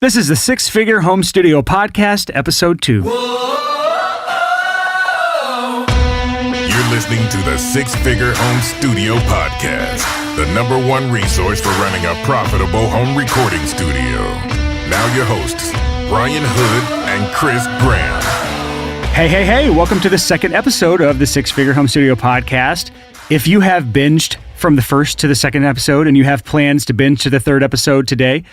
This is the Six Figure Home Studio Podcast, Episode 2. You're listening to the Six Figure Home Studio Podcast, the #1 resource for running a profitable home recording studio. Now your hosts, Brian Hood and Chris Graham. Hey, welcome to the second episode of the Six Figure Home Studio Podcast. If you have binged from the first to the second episode and you have plans to binge to the third episode today,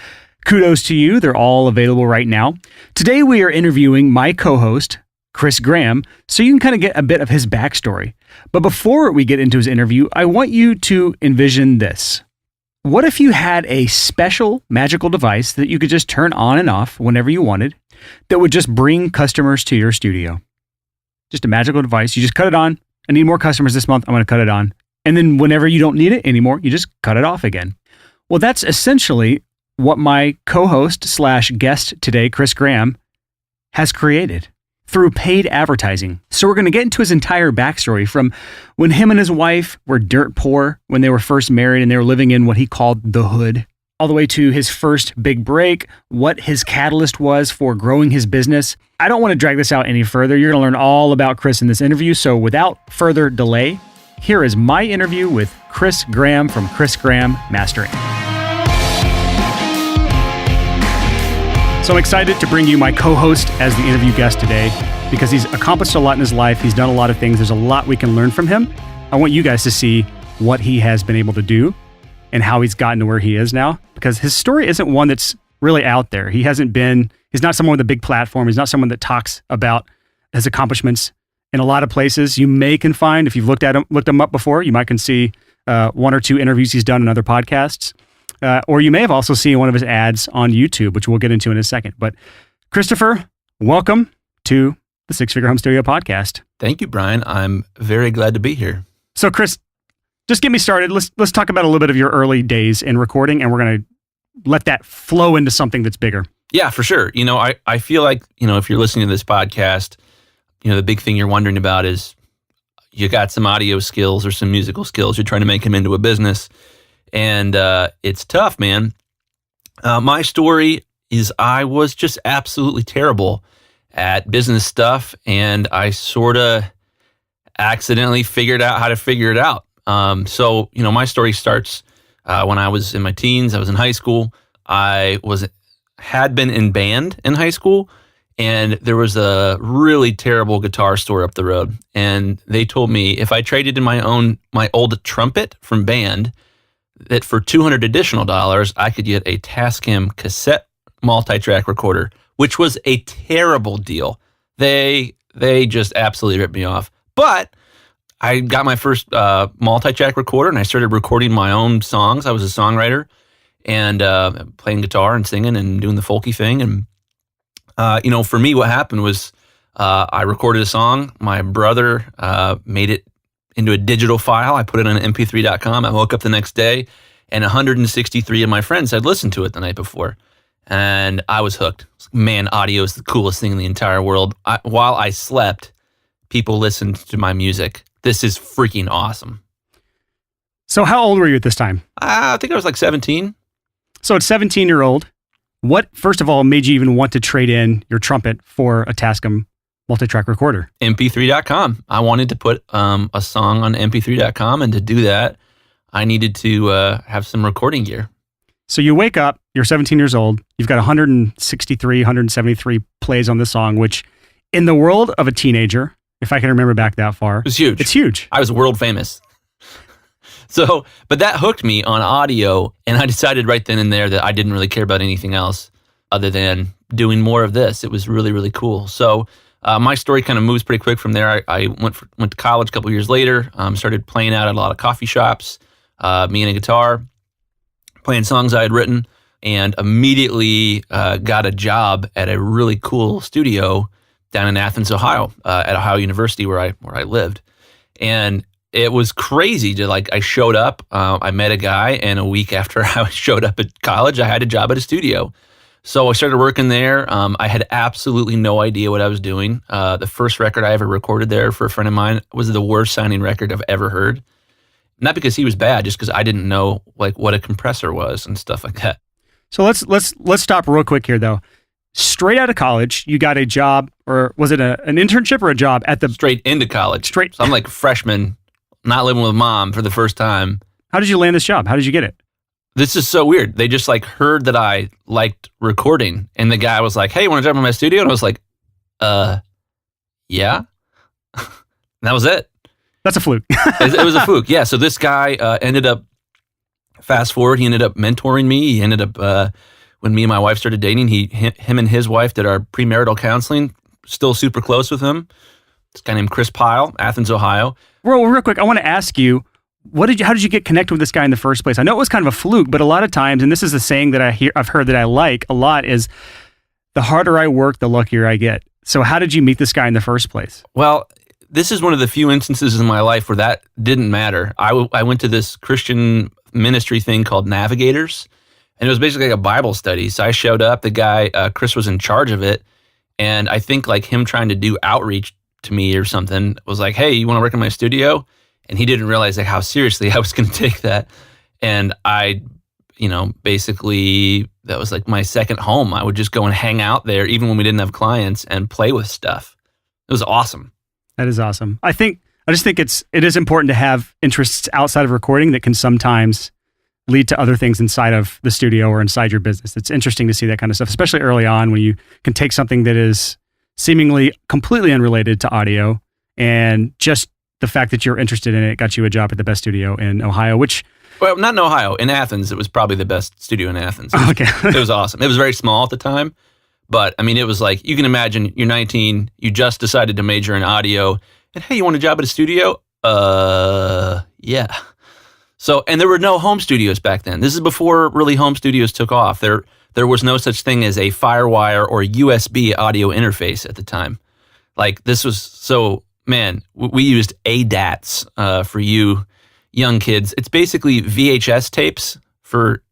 kudos to you. They're all available right now. Today we are interviewing my co-host, Chris Graham, so you can kind of get a bit of his backstory. But before we get into his interview, I want you to envision this. What if you had a special magical device that you could just turn on and off whenever you wanted that would just bring customers to your studio? Just a magical device. You just cut it on. I need more customers this month. I'm going to cut it on. And then whenever you don't need it anymore, you just cut it off again. Well, that's essentially what my co-host / guest today, Chris Graham, has created through paid advertising. So we're going to get into his entire backstory from when him and his wife were dirt poor when they were first married and they were living in what he called the hood, all the way to his first big break, what his catalyst was for growing his business. I don't want to drag this out any further. You're going to learn all about Chris in this interview. So without further delay, here is my interview with Chris Graham from Chris Graham Mastering. So I'm excited to bring you my co-host as the interview guest today because he's accomplished a lot in his life. He's done a lot of things. There's a lot we can learn from him. I want you guys to see what he has been able to do and how he's gotten to where he is now, because his story isn't one that's really out there. He's not someone with a big platform. He's not someone that talks about his accomplishments in a lot of places. You can find, if you've looked him up before, you might can see one or two interviews he's done in other podcasts. Or you may have also seen one of his ads on YouTube, which we'll get into in a second. But Christopher, welcome to the Six Figure Home Studio Podcast. Thank you, Brian. I'm very glad to be here. So Chris, just get me started. Let's talk about a little bit of your early days in recording, and we're going to let that flow into something that's bigger. Yeah, for sure. I feel like, if you're listening to this podcast, the big thing you're wondering about is you got some audio skills or some musical skills. You're trying to make them into a business. And it's tough, man. My story is I was just absolutely terrible at business stuff, and I sort of accidentally figured out how to figure it out. So my story starts when I was in my teens. I was in high school. I had been in band in high school, and there was a really terrible guitar store up the road. And they told me if I traded in my old trumpet from band, that for $200 additional, I could get a Tascam cassette multi-track recorder, which was a terrible deal. They just absolutely ripped me off. But I got my first multi-track recorder, and I started recording my own songs. I was a songwriter, and playing guitar and singing and doing the folky thing. And for me, what happened was I recorded a song. My brother made it into a digital file. I put it on mp3.com. I woke up the next day and 163 of my friends had listened to it the night before. And I was hooked. Man, audio is the coolest thing in the entire world. While I slept, people listened to my music. This is freaking awesome. So how old were you at this time? I think I was like 17. So at 17-year-old, what, first of all, made you even want to trade in your trumpet for a Tascam multi-track recorder? mp3.com. I wanted to put a song on mp3.com, and to do that, I needed to have some recording gear. So you wake up, you're 17 years old, you've got 173 plays on the song, which in the world of a teenager, if I can remember back that far, it's huge. It's huge. I was world famous. But that hooked me on audio, and I decided right then and there that I didn't really care about anything else other than doing more of this. It was really, really cool. So my story kind of moves pretty quick from there. I went to college a couple years later, started playing out at a lot of coffee shops, me and a guitar, playing songs I had written, and immediately got a job at a really cool studio down in Athens, Ohio, at Ohio University where I lived. And it was crazy I showed up, I met a guy, and a week after I showed up at college, I had a job at a studio. So I started working there. I had absolutely no idea what I was doing. The first record I ever recorded there for a friend of mine was the worst sounding record I've ever heard. Not because he was bad, just because I didn't know what a compressor was and stuff like that. So let's stop real quick here though. Straight out of college, you got a job, or was it an internship or a job at the Straight into college. So I'm like a freshman, not living with mom for the first time. How did you land this job? How did you get it? This is so weird. They just like heard that I liked recording, and the guy was like, "Hey, you want to jump in my studio?" And I was like, yeah. And that was it. That's a fluke. It was a fluke. Yeah. So this guy ended up, fast forward, he ended up mentoring me. He ended up, when me and my wife started dating, him and his wife did our premarital counseling. Still super close with him. This guy named Chris Pyle, Athens, Ohio. Well, real quick, I want to ask you, how did you get connected with this guy in the first place? I know it was kind of a fluke, but a lot of times, and this is a saying that I've heard that I like a lot, is the harder I work, the luckier I get. So how did you meet this guy in the first place? Well, this is one of the few instances in my life where that didn't matter. I went to this Christian ministry thing called Navigators, and it was basically like a Bible study. So I showed up, the guy, Chris, was in charge of it, and I think like him trying to do outreach to me or something was like, "Hey, you want to work in my studio?" And he didn't realize like how seriously I was going to take that. And I, basically that was like my second home. I would just go and hang out there even when we didn't have clients and play with stuff. It was awesome. That is awesome. I just think it is important to have interests outside of recording that can sometimes lead to other things inside of the studio or inside your business. It's interesting to see that kind of stuff, especially early on when you can take something that is seemingly completely unrelated to audio, and just the fact that you're interested in it got you a job at the best studio in Ohio, Well, not in Ohio. In Athens, it was probably the best studio in Athens. It was awesome. It was very small at the time, but I mean, it was like, you can imagine you're 19, you just decided to major in audio, and hey, you want a job at a studio? Yeah. So, and there were no home studios back then. This is before really home studios took off. There was no such thing as a Firewire or USB audio interface at the time. Like this was so, man, we used ADATs for you young kids. It's basically VHS tapes for,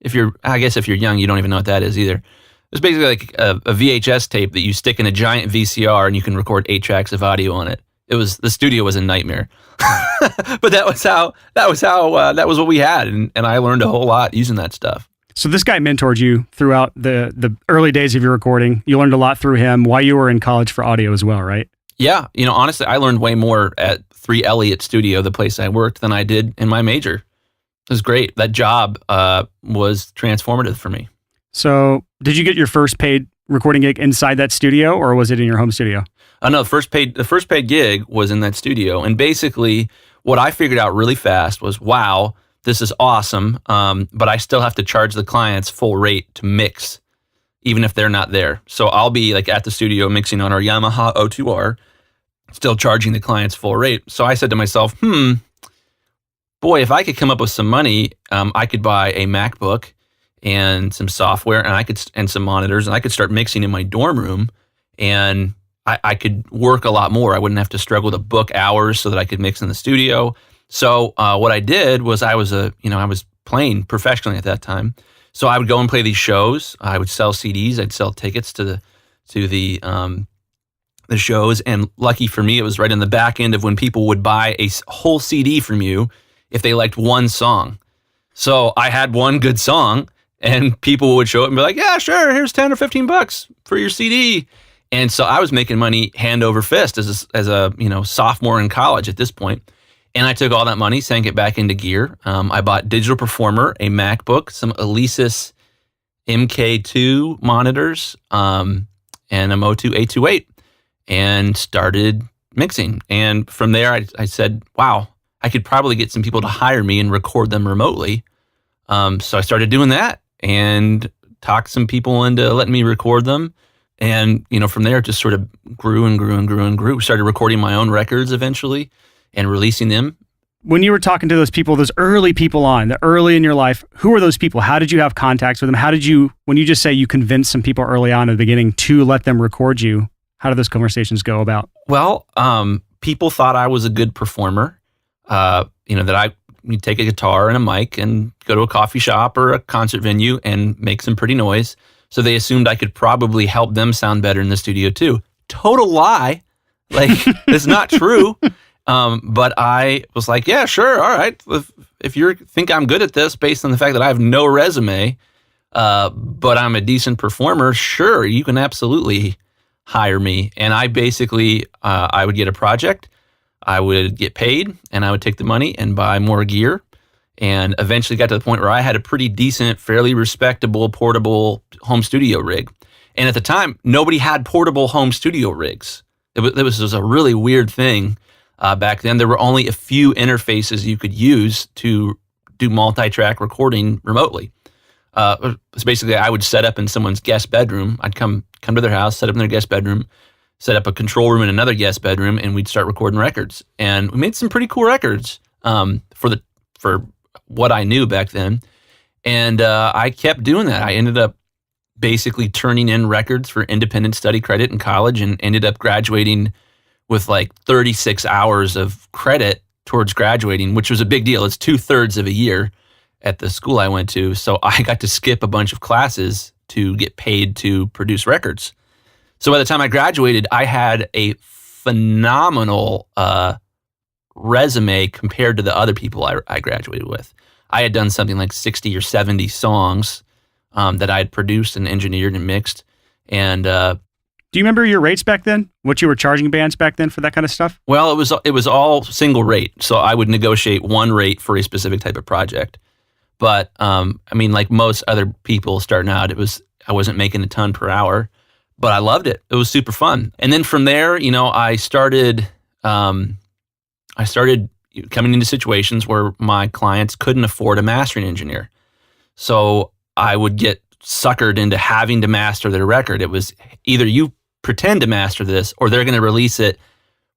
if you're young, you don't even know what that is either. It's basically like a VHS tape that you stick in a giant VCR and you can record 8 tracks of audio on it. The studio was a nightmare, but that was what we had. And I learned a whole lot using that stuff. So this guy mentored you throughout the early days of your recording. You learned a lot through him while you were in college for audio as well, right? Yeah. Honestly, I learned way more at 3 Elliott Studio, the place I worked, than I did in my major. It was great. That job was transformative for me. So did you get your first paid recording gig inside that studio, or was it in your home studio? No, the first paid gig was in that studio. And basically what I figured out really fast was, wow, this is awesome. But I still have to charge the clients full rate to mix, even if they're not there. So I'll be like at the studio mixing on our Yamaha O2R, still charging the clients full rate. So I said to myself, boy, if I could come up with some money, I could buy a MacBook and some software, and some monitors, and I could start mixing in my dorm room, and I could work a lot more. I wouldn't have to struggle to book hours so that I could mix in the studio. So what I did was I was playing professionally at that time. So I would go and play these shows. I would sell CDs. I'd sell tickets to the shows. And lucky for me, it was right in the back end of when people would buy a whole CD from you if they liked one song. So I had one good song, and people would show up and be like, "Yeah, sure, here's $10 or $15 for your CD." And so I was making money hand over fist as a sophomore in college at this point. And I took all that money, sank it back into gear. I bought Digital Performer, a MacBook, some Alesis MK2 monitors, and a Motu 828, and started mixing. And from there, I said, wow, I could probably get some people to hire me and record them remotely. So I started doing that and talked some people into letting me record them. And, from there, it just sort of grew and grew and grew and grew. Started recording my own records eventually and releasing them. When you were talking to those people, those early people early in your life, who were those people? How did you have contacts with them? When you just say you convinced some people early on at the beginning to let them record you, how did those conversations go about? Well, people thought I was a good performer, that I'd take a guitar and a mic and go to a coffee shop or a concert venue and make some pretty noise. So they assumed I could probably help them sound better in the studio too. Total lie. Like, it's not true. But I was like, yeah, sure. All right. If you think I'm good at this based on the fact that I have no resume, but I'm a decent performer. Sure, you can absolutely hire me. And I basically, I would get a project, I would get paid, and I would take the money and buy more gear. And eventually got to the point where I had a pretty decent, fairly respectable, portable home studio rig. And at the time, nobody had portable home studio rigs. It was a really weird thing back then. There were only a few interfaces you could use to do multi-track recording remotely. So basically, I would set up in someone's guest bedroom. I'd come to their house, set up in their guest bedroom, set up a control room in another guest bedroom, and we'd start recording records. And we made some pretty cool records for what I knew back then. And I kept doing that. I ended up basically turning in records for independent study credit in college and ended up graduating with like 36 hours of credit towards graduating, which was a big deal. It's 2/3 of a year at the school I went to. So I got to skip a bunch of classes to get paid to produce records. So by the time I graduated, I had a phenomenal resume compared to the other people I graduated with. I had done something like 60 or 70 songs that I had produced and engineered and mixed. And do you remember your rates back then? What you were charging bands back then for that kind of stuff? Well, it was all single rate. So I would negotiate one rate for a specific type of project. But I mean, like most other people starting out, I wasn't making a ton per hour, but I loved it. It was super fun. And then from there, I started coming into situations where my clients couldn't afford a mastering engineer. So I would get suckered into having to master their record. It was either you pretend to master this or they're going to release it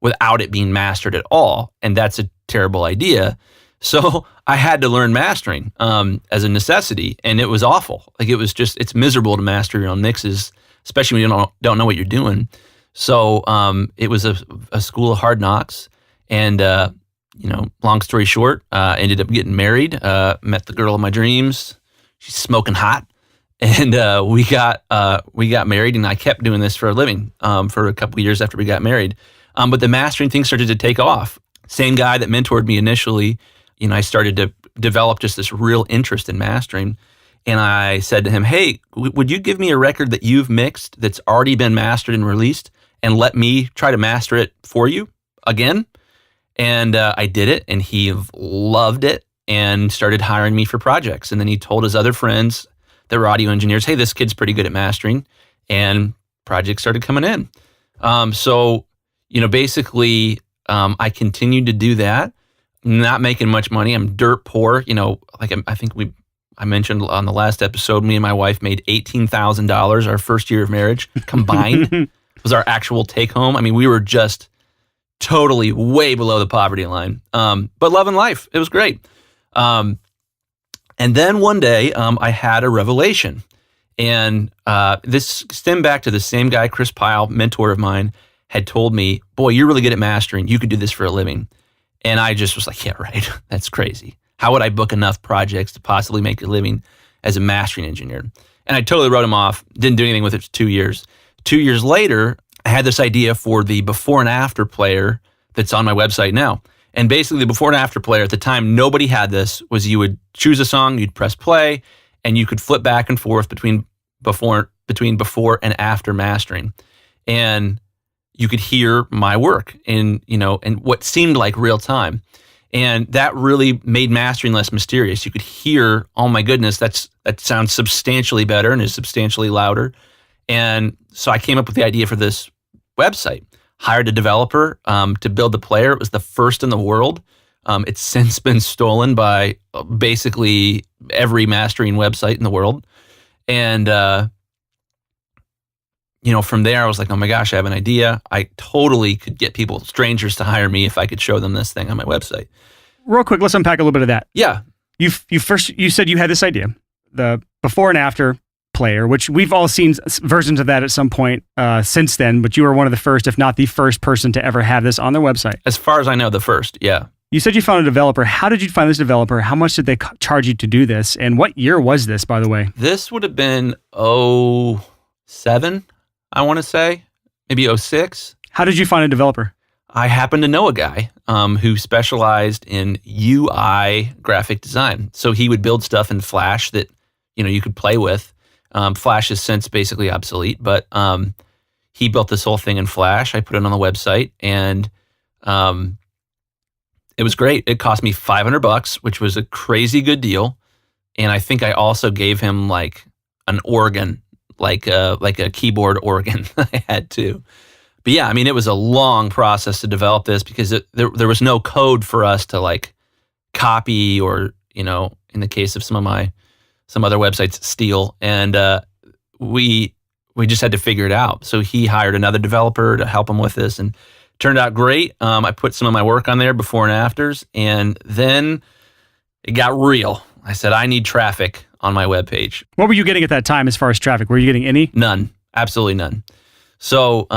without it being mastered at all. And that's a terrible idea. So I had to learn mastering as a necessity, and it was awful. Like it's miserable to master your own mixes, especially when you don't know what you're doing. So it was a school of hard knocks. And long story short, ended up getting married, met the girl of my dreams. She's smoking hot. And we got married, and I kept doing this for a living for a couple of years after we got married. But the mastering thing started to take off. Same guy that mentored me initially, I started to develop just this real interest in mastering. And I said to him, hey, would you give me a record that you've mixed that's already been mastered and released and let me try to master it for you again? And I did it, and he loved it and started hiring me for projects. And then he told his other friends that were audio engineers, hey, this kid's pretty good at mastering, and projects started coming in. Basically, I continued to do that, not making much money. I'm dirt poor. I mentioned on the last episode, me and my wife made $18,000 our first year of marriage combined was our actual take home. I mean, we were just totally way below the poverty line, but loving life. It was great. And then one day I had a revelation, and this stemmed back to the same guy, Chris Pyle, mentor of mine, had told me, boy, you're really good at mastering. You could do this for a living. And I just was like, yeah, right. That's crazy. How would I book enough projects to possibly make a living as a mastering engineer? And I totally wrote him off, didn't do anything with it for 2 years. 2 years later, I had this idea for the before and after player that's on my website now. And basically the before and after player at the time, nobody had this, was you would choose a song, you'd press play, and you could flip back and forth between before and after mastering. And you could hear my work in what seemed like real time. And that really made mastering less mysterious. You could hear, oh my goodness, that sounds substantially better and is substantially louder. And so I came up with the idea for this website, hired a developer to build the player. It was the first in the world. It's since been stolen by basically every mastering website in the world. And, from there I was like, oh my gosh, I have an idea. I totally could get strangers to hire me if I could show them this thing on my website. Real quick, let's unpack a little bit of that. Yeah. You said you had this idea, the before and after player, which we've all seen versions of that at some point since then, but you were one of the first, if not the first person to ever have this on their website. As far as I know, the first, yeah. You said you found a developer. How did you find this developer? How much did they charge you to do this? And what year was this, by the way? This would have been 2007, I want to say, maybe 2006. How did you find a developer? I happen to know a guy who specialized in UI graphic design. So he would build stuff in Flash that you could play with. Flash is since basically obsolete, but he built this whole thing in Flash. I put it on the website, and it was great. It cost me $500, which was a crazy good deal. And I think I also gave him like an organ, like a keyboard organ. I had to. But yeah, I mean, it was a long process to develop this because there was no code for us to like copy or, in the case of some other websites, steal. And we just had to figure it out. So he hired another developer to help him with this, and it turned out great. I put some of my work on there, before and afters, and then it got real. I said, I need traffic on my webpage. What were you getting at that time as far as traffic? Were you getting any? None. Absolutely none. So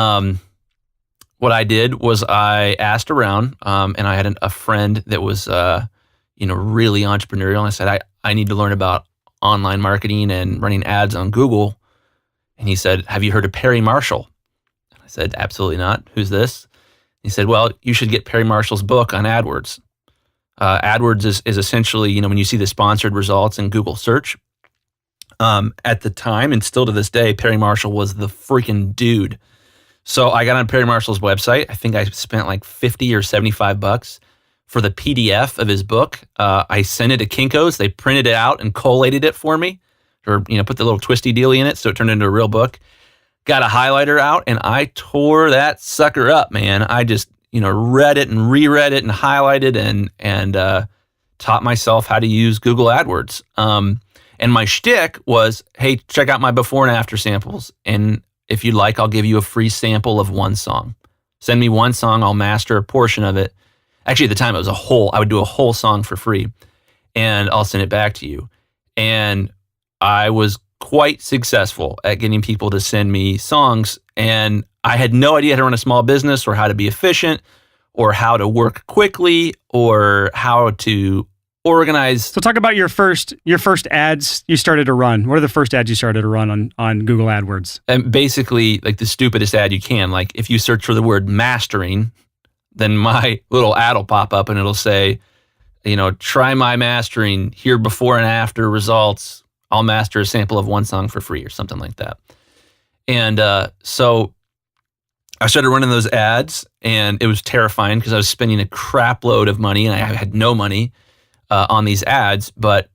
what I did was I asked around, and I had a friend that was really entrepreneurial. And I said, I need to learn about online marketing and running ads on Google. And he said, have you heard of Perry Marshall? And I said, absolutely not. Who's this? He said, well, you should get Perry Marshall's book on AdWords. AdWords is essentially, when you see the sponsored results in Google search. At the time, and still to this day, Perry Marshall was the freaking dude. So I got on Perry Marshall's website. I think I spent like $50 or $75 for the PDF of his book. I sent it to Kinko's. They printed it out and collated it for me, or put the little twisty dealy in it, so it turned into a real book. Got a highlighter out, and I tore that sucker up, man. I just read it and reread it and highlighted and taught myself how to use Google AdWords. And my shtick was, hey, check out my before and after samples, and if you'd like, I'll give you a free sample of one song. Send me one song, I'll master a portion of it. Actually, at the time, it was I would do a whole song for free, and I'll send it back to you. And I was quite successful at getting people to send me songs, and I had no idea how to run a small business or how to be efficient or how to work quickly or how to organize. So talk about your first ads you started to run. What are the first ads you started to run on Google AdWords? And basically, like the stupidest ad you can. Like if you search for the word mastering, then my little ad will pop up and it'll say, try my mastering, here before and after results. I'll master a sample of one song for free or something like that. And so I started running those ads, and it was terrifying because I was spending a crap load of money, and I had no money on these ads. But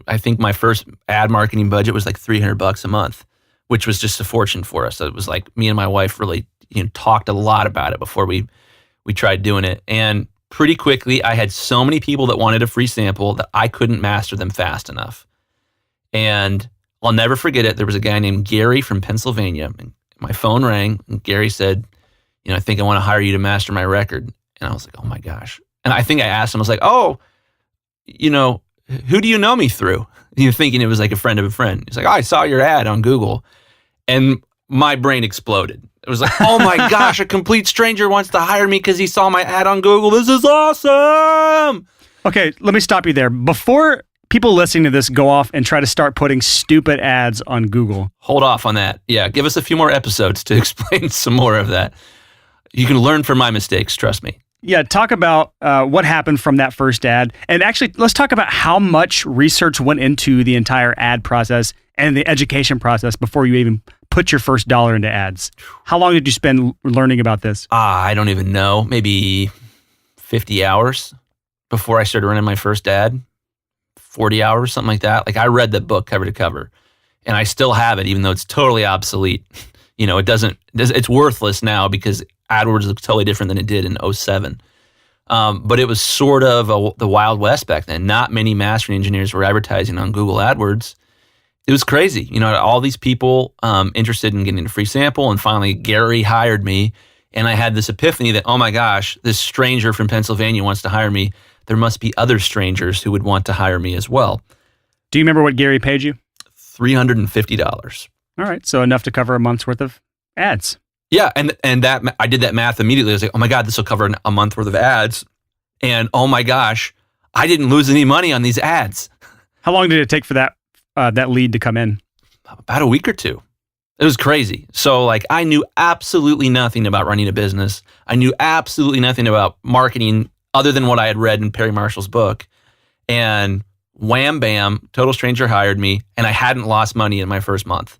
I think my first ad marketing budget was like $300 a month, which was just a fortune for us. So it was like me and my wife really talked a lot about it before we tried doing it. And pretty quickly, I had so many people that wanted a free sample that I couldn't master them fast enough. And I'll never forget it. There was a guy named Gary from Pennsylvania. And my phone rang, and Gary said, I think I want to hire you to master my record. And I was like, oh my gosh. And I think I asked him, I was like, oh, who do you know me through? Thinking it was like a friend of a friend. He's like, oh, I saw your ad on Google. And my brain exploded. It was like, oh my gosh, a complete stranger wants to hire me because he saw my ad on Google. This is awesome. Okay, let me stop you there. Before people listening to this go off and try to start putting stupid ads on Google. Hold off on that. Yeah, give us a few more episodes to explain some more of that. You can learn from my mistakes, trust me. Yeah, talk about what happened from that first ad. And actually, let's talk about how much research went into the entire ad process and the education process before you even put your first dollar into ads. How long did you spend learning about this? I don't even know. Maybe 50 hours before I started running my first ad. 40 hours, something like that. Like I read the book cover to cover, and I still have it, even though it's totally obsolete. It's worthless now because AdWords looks totally different than it did in 2007. But it was sort of the Wild West back then. Not many mastering engineers were advertising on Google AdWords. It was crazy. All these people interested in getting a free sample, and finally Gary hired me, and I had this epiphany that, oh my gosh, this stranger from Pennsylvania wants to hire me. There must be other strangers who would want to hire me as well. Do you remember what Gary paid you? $350. All right, so enough to cover a month's worth of ads. Yeah, and that I did that math immediately. I was like, oh my God, this will cover a month worth of ads. And oh my gosh, I didn't lose any money on these ads. How long did it take for that lead to come in? About a week or two. It was crazy. So like I knew absolutely nothing about running a business. I knew absolutely nothing about marketing other than what I had read in Perry Marshall's book. And Wham, bam, total stranger hired me, and I hadn't lost money in my first month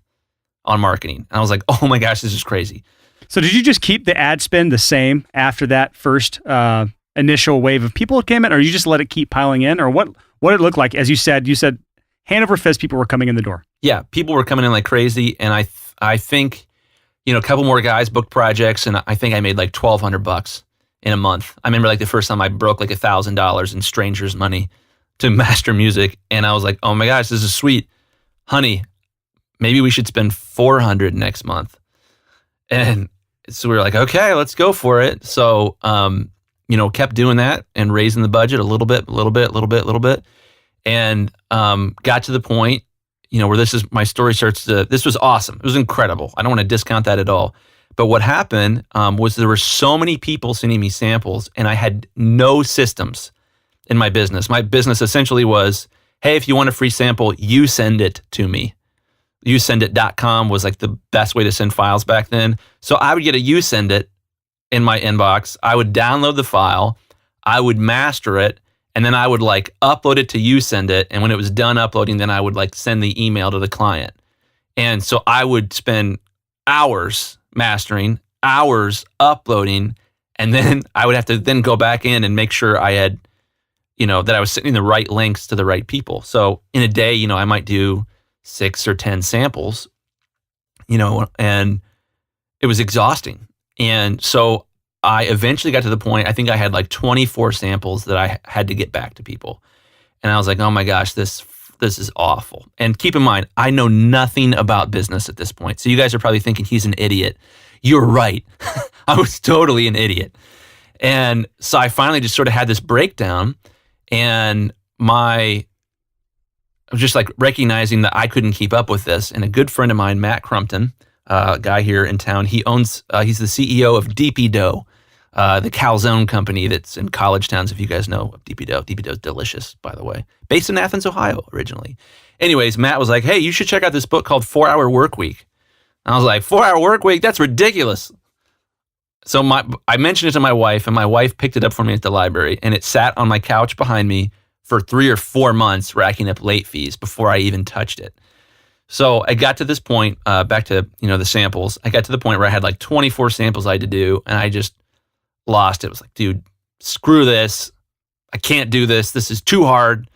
on marketing. And I was like, oh my gosh, this is crazy. So did you just keep the ad spend the same after that first initial wave of people that came in, or you just let it keep piling in, or what did it look like? As you said hand over fist, people were coming in the door. Yeah, people were coming in like crazy, and I think, a couple more guys booked projects, and I think I made like $1,200 in a month. I remember like the first time I broke like $1,000 in strangers' money to master music, and I was like, oh my gosh, this is sweet. Honey, maybe we should spend $400 next month. And so we were like, okay, let's go for it. So, kept doing that and raising the budget a little bit, and got to the point, where my story starts to, this was awesome. It was incredible. I don't want to discount that at all. But what happened was there were so many people sending me samples, and I had no systems in my business. My business essentially was, hey, if you want a free sample, you send it to me. YouSendIt.com was like the best way to send files back then. So I would get a YouSendIt in my inbox. I would download the file. I would master it. And then I would like upload it to YouSendIt. And when it was done uploading, then I would like send the email to the client. And so I would spend hours mastering, hours uploading. And then I would have to then go back in and make sure I had, that I was sending the right links to the right people. So in a day, I might do 6 or 10 samples, and it was exhausting. And so I eventually got to the point, I think I had like 24 samples that I had to get back to people. And I was like, oh my gosh, this is awful. And keep in mind, I know nothing about business at this point. So you guys are probably thinking he's an idiot. You're right. I was totally an idiot. And so I finally just sort of had this breakdown, and I was just like recognizing that I couldn't keep up with this. And a good friend of mine, Matt Crumpton, a guy here in town, he's the CEO of DP Dough, the calzone company that's in college towns, if you guys know of DP Dough. DP Dough is delicious, by the way. Based in Athens, Ohio, originally. Anyways, Matt was like, hey, you should check out this book called 4 Hour Work Week. And I was like, 4 Hour Work Week? That's ridiculous. So I mentioned it to my wife, and my wife picked it up for me at the library, and it sat on my couch behind me for 3 or 4 months, racking up late fees before I even touched it. So I got to this point, back to the samples. I got to the point where I had like 24 samples I had to do, and I just lost it. It was like, dude, screw this. I can't do this. This is too hard.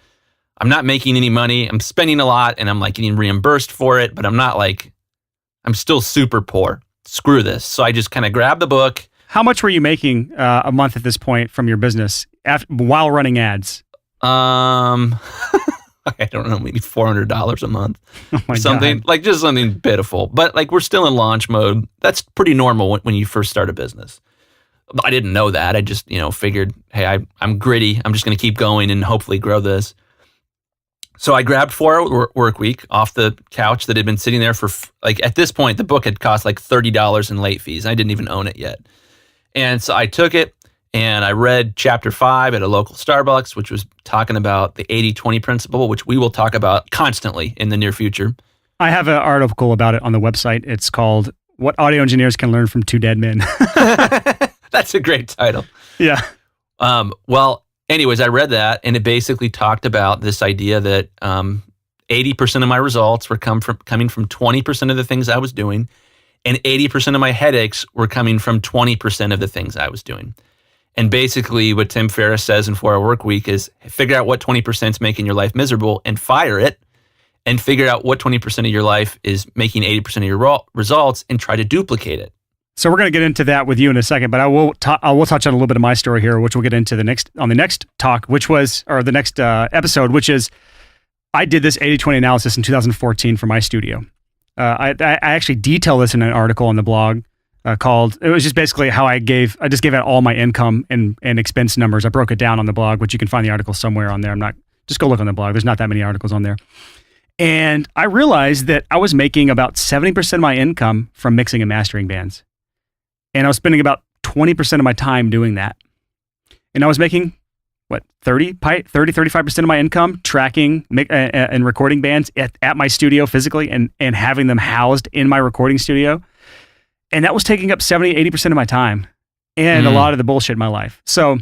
I'm not making any money. I'm spending a lot, and I'm like getting reimbursed for it, but I'm still super poor. Screw this. So I just kind of grabbed the book. How much were you making a month at this point from your business while running ads? I don't know, maybe $400 a month. Oh my something God. like just something pitiful. But like we're still in launch mode. That's pretty normal when you first start a business. I didn't know that. I just figured, hey, I'm gritty. I'm just going to keep going and hopefully grow this. So I grabbed 4 Hour Work Week off the couch that had been sitting there for like at this point the book had cost like $30 in late fees. I didn't even own it yet. And so I took it and I read chapter 5 at a local Starbucks, which was talking about the 80-20 principle, which we will talk about constantly in the near future. I have an article about it on the website. It's called What Audio Engineers Can Learn from Two Dead Men. That's a great title. Yeah. Well, anyways, I read that, and it basically talked about this idea that 80% of my results were coming from 20% of the things I was doing, and 80% of my headaches were coming from 20% of the things I was doing. And basically what Tim Ferriss says in 4 Hour Work Week is figure out what 20% is making your life miserable and fire it, and figure out what 20% of your life is making 80% of your results and try to duplicate it. So we're going to get into that with you in a second, but I will touch on a little bit of my story here, which we'll get into the next talk, the next episode, which is I did this 80-20 analysis in 2014 for my studio. I actually detail this in an article on the blog called, it was just basically how I just gave out all my income and expense numbers. I broke it down on the blog, which you can find the article somewhere on there. Just go look on the blog. There's not that many articles on there. And I realized that I was making about 70% of my income from mixing and mastering bands. And I was spending about 20% of my time doing that. And I was making, 35% of my income tracking and recording bands at my studio physically and having them housed in my recording studio. And that was taking up 70, 80% of my time and a lot of the bullshit in my life. So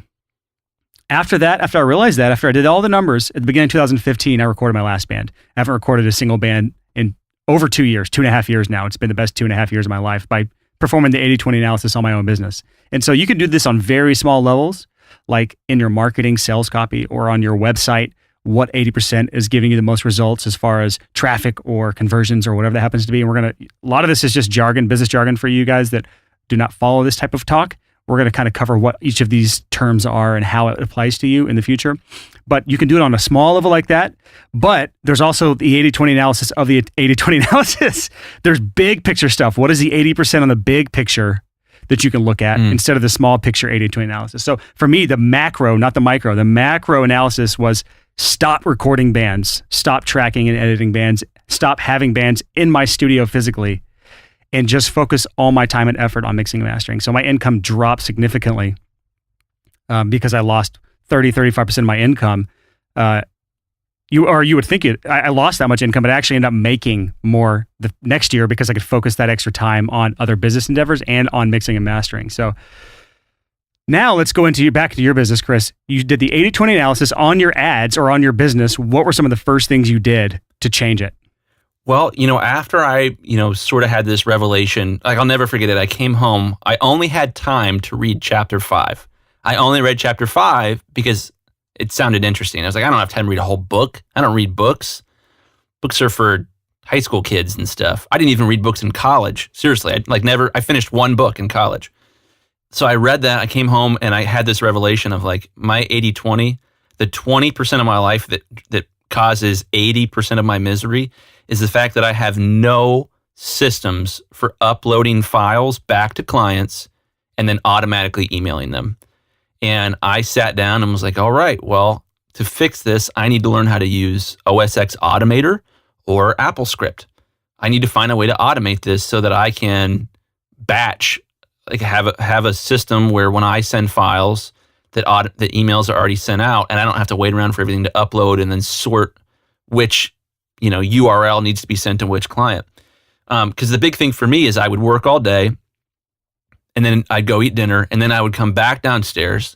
After that, after I realized that, after I did all the numbers at the beginning of 2015, I recorded my last band. I haven't recorded a single band in over 2 years, 2.5 years now. It's been the best 2.5 years of my life by performing the 80-20 analysis on my own business. And so you can do this on very small levels, like in your marketing, sales copy, or on your website, what 80% is giving you the most results as far as traffic or conversions or whatever that happens to be. And a lot of this is just jargon, business jargon for you guys that do not follow this type of talk. We're going to kind of cover what each of these terms are and how it applies to you in the future. But you can do it on a small level like that. But there's also the 80-20 analysis of the 80-20 analysis. There's big picture stuff. What is the 80% on the big picture that you can look at instead of the small picture 80-20 analysis? So for me, the macro, not the micro, the macro analysis was stop recording bands, stop tracking and editing bands, stop having bands in my studio physically, and just focus all my time and effort on mixing and mastering. So my income dropped significantly because I lost 30-35% of my income. You would think I lost that much income, but I actually ended up making more the next year because I could focus that extra time on other business endeavors and on mixing and mastering. So now let's go back to your business, Chris. You did the 80-20 analysis on your ads or on your business. What were some of the first things you did to change it? Well, after I, sort of had this revelation, like I'll never forget it. I came home. I only had time to read chapter 5. I only read chapter 5 because it sounded interesting. I was like, I don't have time to read a whole book. I don't read books. Books are for high school kids and stuff. I didn't even read books in college. Seriously, I finished one book in college. So I read that. I came home and I had this revelation of like my 80-20, the 20% of my life that causes 80% of my misery is the fact that I have no systems for uploading files back to clients and then automatically emailing them. And I sat down and was like, all right, well, to fix this, I need to learn how to use OSX Automator or AppleScript. I need to find a way to automate this so that I can batch, like have a system where when I send files, that the emails are already sent out and I don't have to wait around for everything to upload and then sort which URL needs to be sent to which client. Because the big thing for me is I would work all day and then I'd go eat dinner and then I would come back downstairs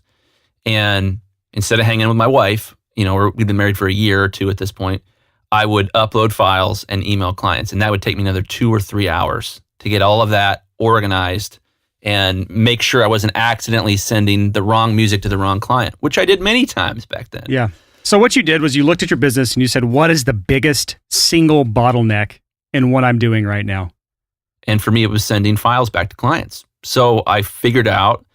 and instead of hanging with my wife, we've been married for a year or two at this point, I would upload files and email clients. And that would take me another 2 or 3 hours to get all of that organized and make sure I wasn't accidentally sending the wrong music to the wrong client, which I did many times back then. Yeah. So what you did was you looked at your business and you said, what is the biggest single bottleneck in what I'm doing right now? And for me, it was sending files back to clients. So I figured out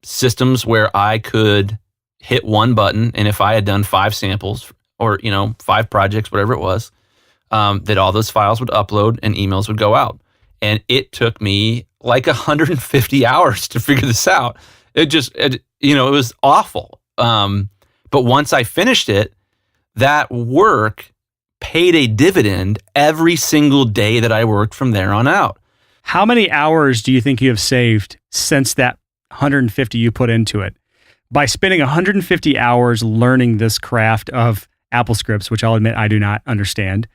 systems where I could hit one button, and if I had done 5 samples or 5 projects, whatever it was, that all those files would upload and emails would go out. And it took me like 150 hours to figure this out. It was awful. But once I finished it, that work paid a dividend every single day that I worked from there on out. How many hours do you think you have saved since that 150 you put into it? By spending 150 hours learning this craft of AppleScripts, which I'll admit I do not understand,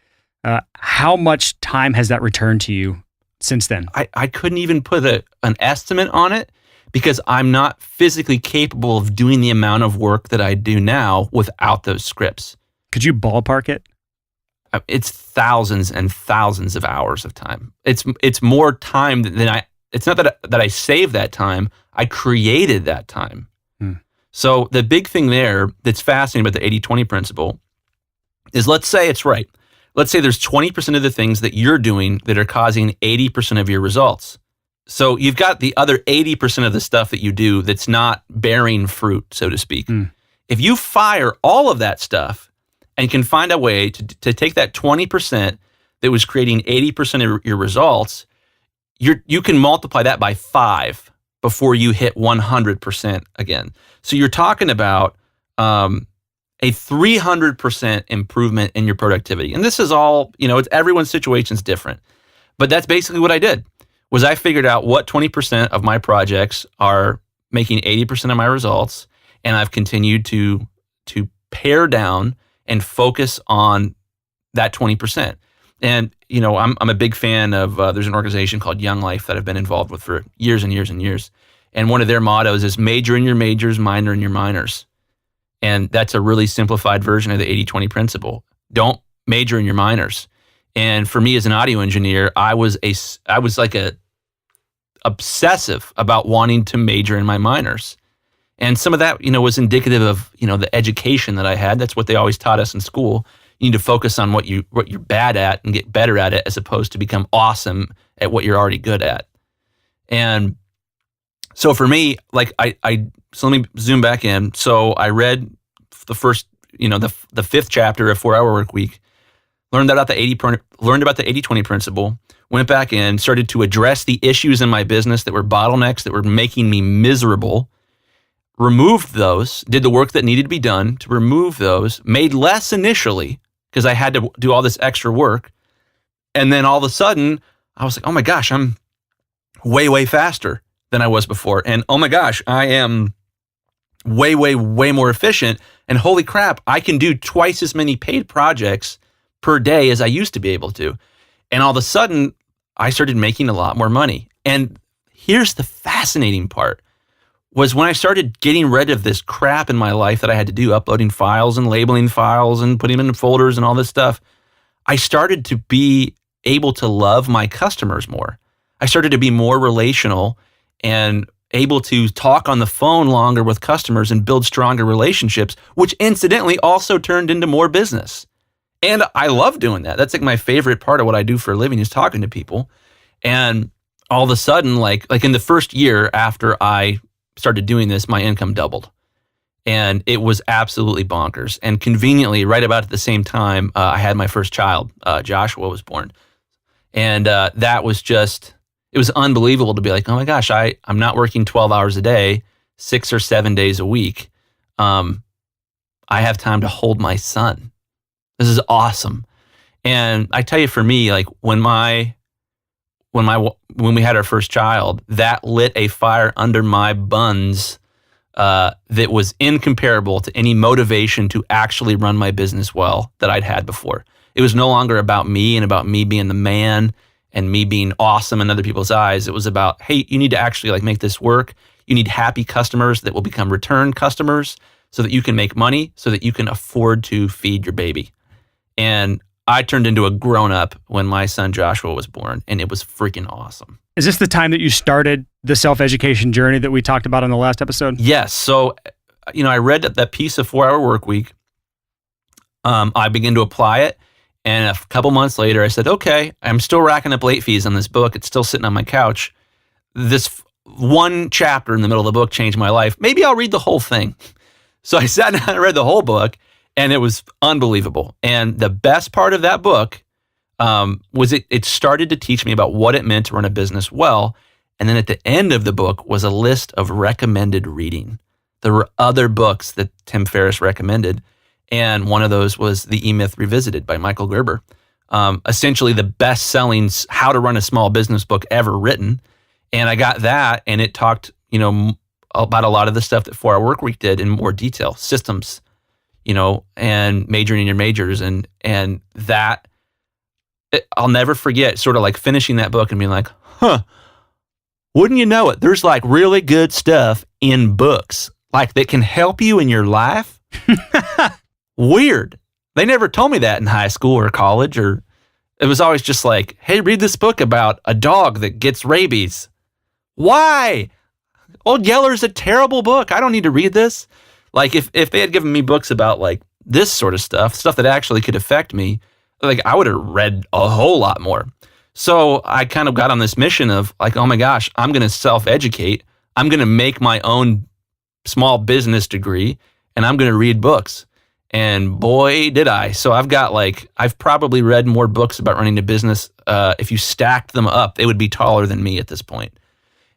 how much time has that returned to you since then? I couldn't even put an estimate on it because I'm not physically capable of doing the amount of work that I do now without those scripts. Could you ballpark it? It's thousands and thousands of hours of time. It's more time than it's not that I saved that time, I created that time. So the big thing there that's fascinating about the 80-20 principle is, let's say it's right. Let's say there's 20% of the things that you're doing that are causing 80% of your results. So you've got the other 80% of the stuff that you do that's not bearing fruit, so to speak. If you fire all of that stuff and can find a way to take that 20% that was creating 80% of your results, you can multiply that by 5 before you hit 100% again. So you're talking about a 300% improvement in your productivity. And this is all, it's everyone's situation's different. But that's basically what I did, was I figured out what 20% of my projects are making 80% of my results, and I've continued to pare down and focus on that 20%. And, I'm a big fan of, there's an organization called Young Life that I've been involved with for years and years and years. And one of their mottos is major in your majors, minor in your minors. And that's a really simplified version of the 80-20 principle. Don't major in your minors. And for me as an audio engineer, I was like a obsessive about wanting to major in my minors. And some of that, was indicative of, the education that I had. That's what they always taught us in school. You need to focus on what you're bad at and get better at it, as opposed to become awesome at what you're already good at. And so for me, so let me zoom back in. So I read the first, the fifth chapter of 4-Hour Work Week, learned about the 80-20 principle, went back in, started to address the issues in my business that were bottlenecks that were making me miserable, removed those, did the work that needed to be done to remove those, made less initially because I had to do all this extra work. And then all of a sudden, I was like, oh my gosh, I'm way, way faster than I was before. And oh my gosh, I am way, way, way more efficient. And holy crap, I can do twice as many paid projects per day as I used to be able to. And all of a sudden, I started making a lot more money. And here's the fascinating part, was when I started getting rid of this crap in my life that I had to do, uploading files and labeling files and putting them in folders and all this stuff, I started to be able to love my customers more. I started to be more relational and able to talk on the phone longer with customers and build stronger relationships, which incidentally also turned into more business. And I love doing that. That's like my favorite part of what I do for a living, is talking to people. And all of a sudden, like in the first year after I started doing this, my income doubled. And it was absolutely bonkers. And conveniently, right about at the same time, I had my first child, Joshua was born. And that was just, it was unbelievable to be like, oh my gosh, I'm not working 12 hours a day, 6 or 7 days a week. I have time to hold my son. This is awesome. And I tell you, for me, like when we had our first child, that lit a fire under my buns that was incomparable to any motivation to actually run my business well that I'd had before. It was no longer about me and about me being the man and me being awesome in other people's eyes. It was about, hey, you need to actually like make this work. You need happy customers that will become return customers so that you can make money, so that you can afford to feed your baby. And I turned into a grown-up when my son Joshua was born, and it was freaking awesome. Is this the time that you started the self-education journey that we talked about in the last episode? Yes. So, I read that piece of 4-Hour Work Week. I began to apply it, and a couple months later, I said, okay, I'm still racking up late fees on this book. It's still sitting on my couch. This one chapter in the middle of the book changed my life. Maybe I'll read the whole thing. So I sat down and read the whole book, and it was unbelievable. And the best part of that book was it started to teach me about what it meant to run a business well. And then at the end of the book was a list of recommended reading. There were other books that Tim Ferriss recommended. And one of those was The E-Myth Revisited by Michael Gerber. Essentially the best-selling How to Run a Small Business book ever written. And I got that, and it talked, about a lot of the stuff that 4-Hour Work Week did in more detail, systems, and majoring in your majors. And that, I'll never forget sort of like finishing that book and being like, wouldn't you know it? There's like really good stuff in books, like that can help you in your life. Weird. They never told me that in high school or college, or it was always just like, hey, read this book about a dog that gets rabies. Why? Old Yeller's a terrible book. I don't need to read this. Like if they had given me books about like this sort of stuff that actually could affect me, like I would have read a whole lot more. So I kind of got on this mission of like, oh my gosh, I'm going to self-educate. I'm going to make my own small business degree, and I'm going to read books. And boy, did I. So I've probably read more books about running a business. If you stacked them up, they would be taller than me at this point.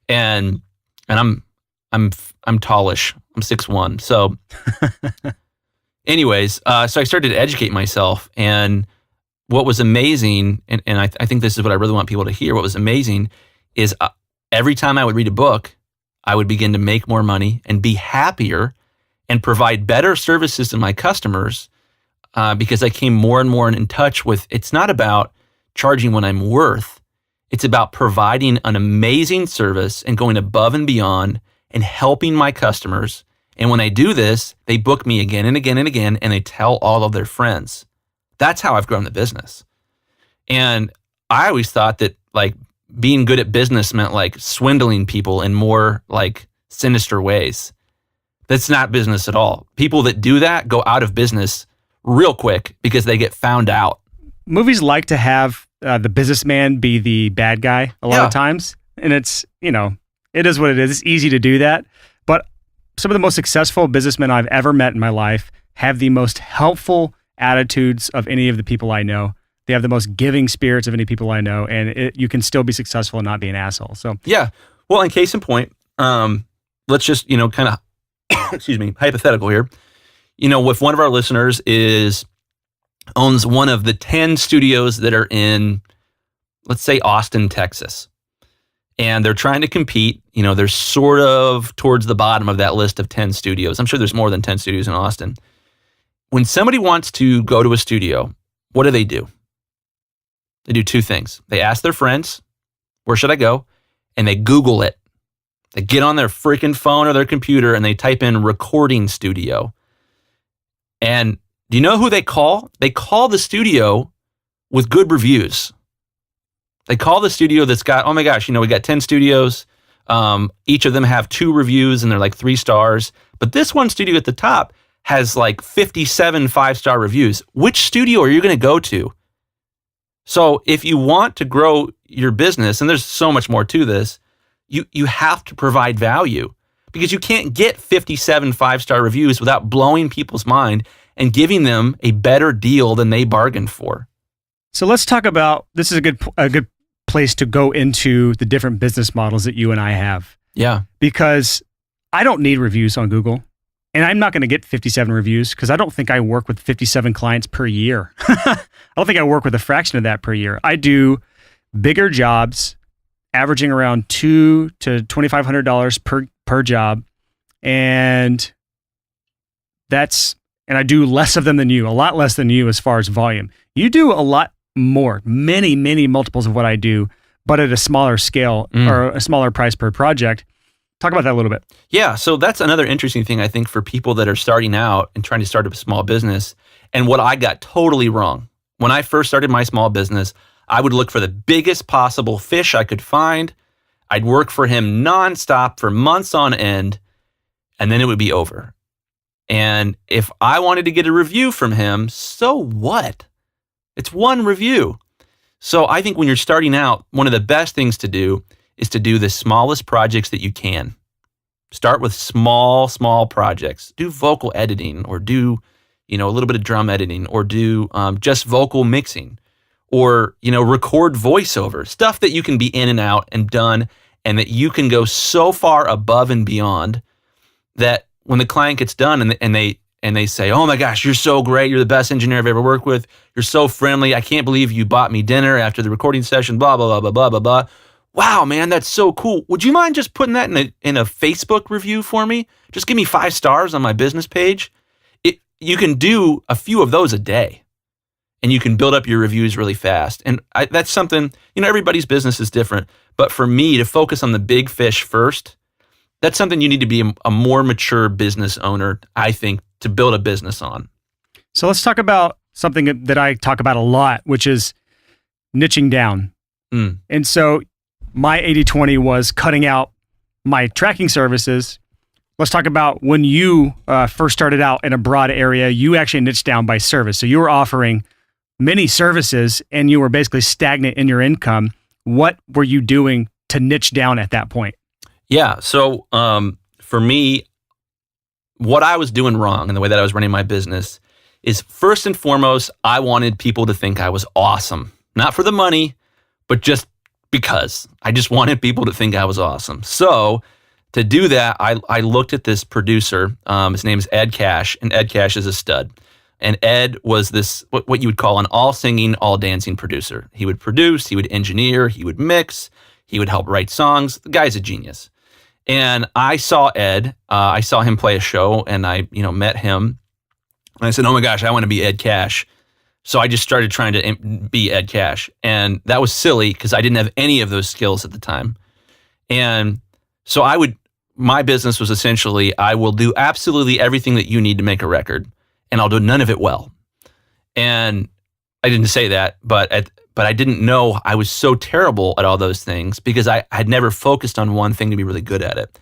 And I'm tallish. I'm 6'1". So anyways, so I started to educate myself. And what was amazing, and I think this is what I really want people to hear, what was amazing is every time I would read a book, I would begin to make more money and be happier and provide better services to my customers because I came more and more in touch with, it's not about charging what I'm worth. It's about providing an amazing service and going above and beyond and helping my customers. And when I do this, they book me again and again and again, and they tell all of their friends. That's how I've grown the business. And I always thought that like being good at business meant like swindling people in more like sinister ways. That's not business at all. People that do that go out of business real quick because they get found out. Movies like to have the businessman be the bad guy a lot of times. And it's, it is what it is. It's easy to do that. But some of the most successful businessmen I've ever met in my life have the most helpful attitudes of any of the people I know. They have the most giving spirits of any people I know. And you can still be successful and not be an asshole. So yeah. Well, in case in point, let's just, kind of, excuse me, hypothetical here. If one of our listeners owns one of the 10 studios that are in, let's say, Austin, Texas, and they're trying to compete, they're sort of towards the bottom of that list of 10 studios. I'm sure there's more than 10 studios in Austin. When somebody wants to go to a studio, what do? They do two things. They ask their friends, where should I go? And they Google it. They get on their freaking phone or their computer and they type in recording studio. And do you know who they call? They call the studio with good reviews. They call the studio that's got, oh my gosh, we got 10 studios. Each of them have 2 reviews and they're like 3 stars. But this one studio at the top has like 57 5-star reviews. Which studio are you going to go to? So if you want to grow your business, and there's so much more to this, you have to provide value, because you can't get 57 5-star reviews without blowing people's mind and giving them a better deal than they bargained for. So let's talk about, this is a good place to go into the different business models that you and I have. Yeah. Because I don't need reviews on Google, and I'm not going to get 57 reviews because I don't think I work with 57 clients per year. I don't think I work with a fraction of that per year. I do bigger jobs, averaging around $200 to $2,500 per job, and I do less of them than you, a lot less than you as far as volume. You do a lot more, many multiples of what I do, but at a smaller scale or a smaller price per project. Talk about that a little bit. Yeah, so that's another interesting thing, I think, for people that are starting out and trying to start a small business. And what I got totally wrong. When I first started my small business, I would look for the biggest possible fish I could find. I'd work for him nonstop for months on end, and then it would be over. And if I wanted to get a review from him, so what? It's one review. So I think when you're starting out, one of the best things to do is to do the smallest projects that you can. Start with small projects. Do vocal editing, or do, a little bit of drum editing, or do just vocal mixing, or, record voiceover, stuff that you can be in and out and done, and that you can go so far above and beyond that when the client gets done and they say, oh my gosh, you're so great. You're the best engineer I've ever worked with. You're so friendly. I can't believe you bought me dinner after the recording session, blah, blah, blah, blah, blah, blah, blah. Wow, man, that's so cool. Would you mind just putting that in a Facebook review for me? Just give me 5 stars on my business page. You can do a few of those a day, and you can build up your reviews really fast. And that's something, everybody's business is different. But for me to focus on the big fish first, that's something you need to be a more mature business owner, I think, to build a business on. So let's talk about something that I talk about a lot, which is niching down. And so my 80-20 was cutting out my tracking services. Let's talk about when you first started out in a broad area, you actually niched down by service. So you were offering many services and you were basically stagnant in your income. What were you doing to niche down at that point? Yeah. So for me, what I was doing wrong in the way that I was running my business is, first and foremost, I wanted people to think I was awesome. Not for the money, but just because. I just wanted people to think I was awesome. So to do that, I looked at this producer. His name is Ed Cash, and Ed Cash is a stud. And Ed was this, what you would call an all-singing, all-dancing producer. He would produce, he would engineer, he would mix, he would help write songs. The guy's a genius. And I saw Ed, I saw him play a show, and I met him. And I said, oh my gosh, I want to be Ed Cash. So I just started trying to be Ed Cash. And that was silly because I didn't have any of those skills at the time. And so my business was essentially, I will do absolutely everything that you need to make a record, and I'll do none of it well. And I didn't say that, but I didn't know I was so terrible at all those things because I had never focused on one thing to be really good at it.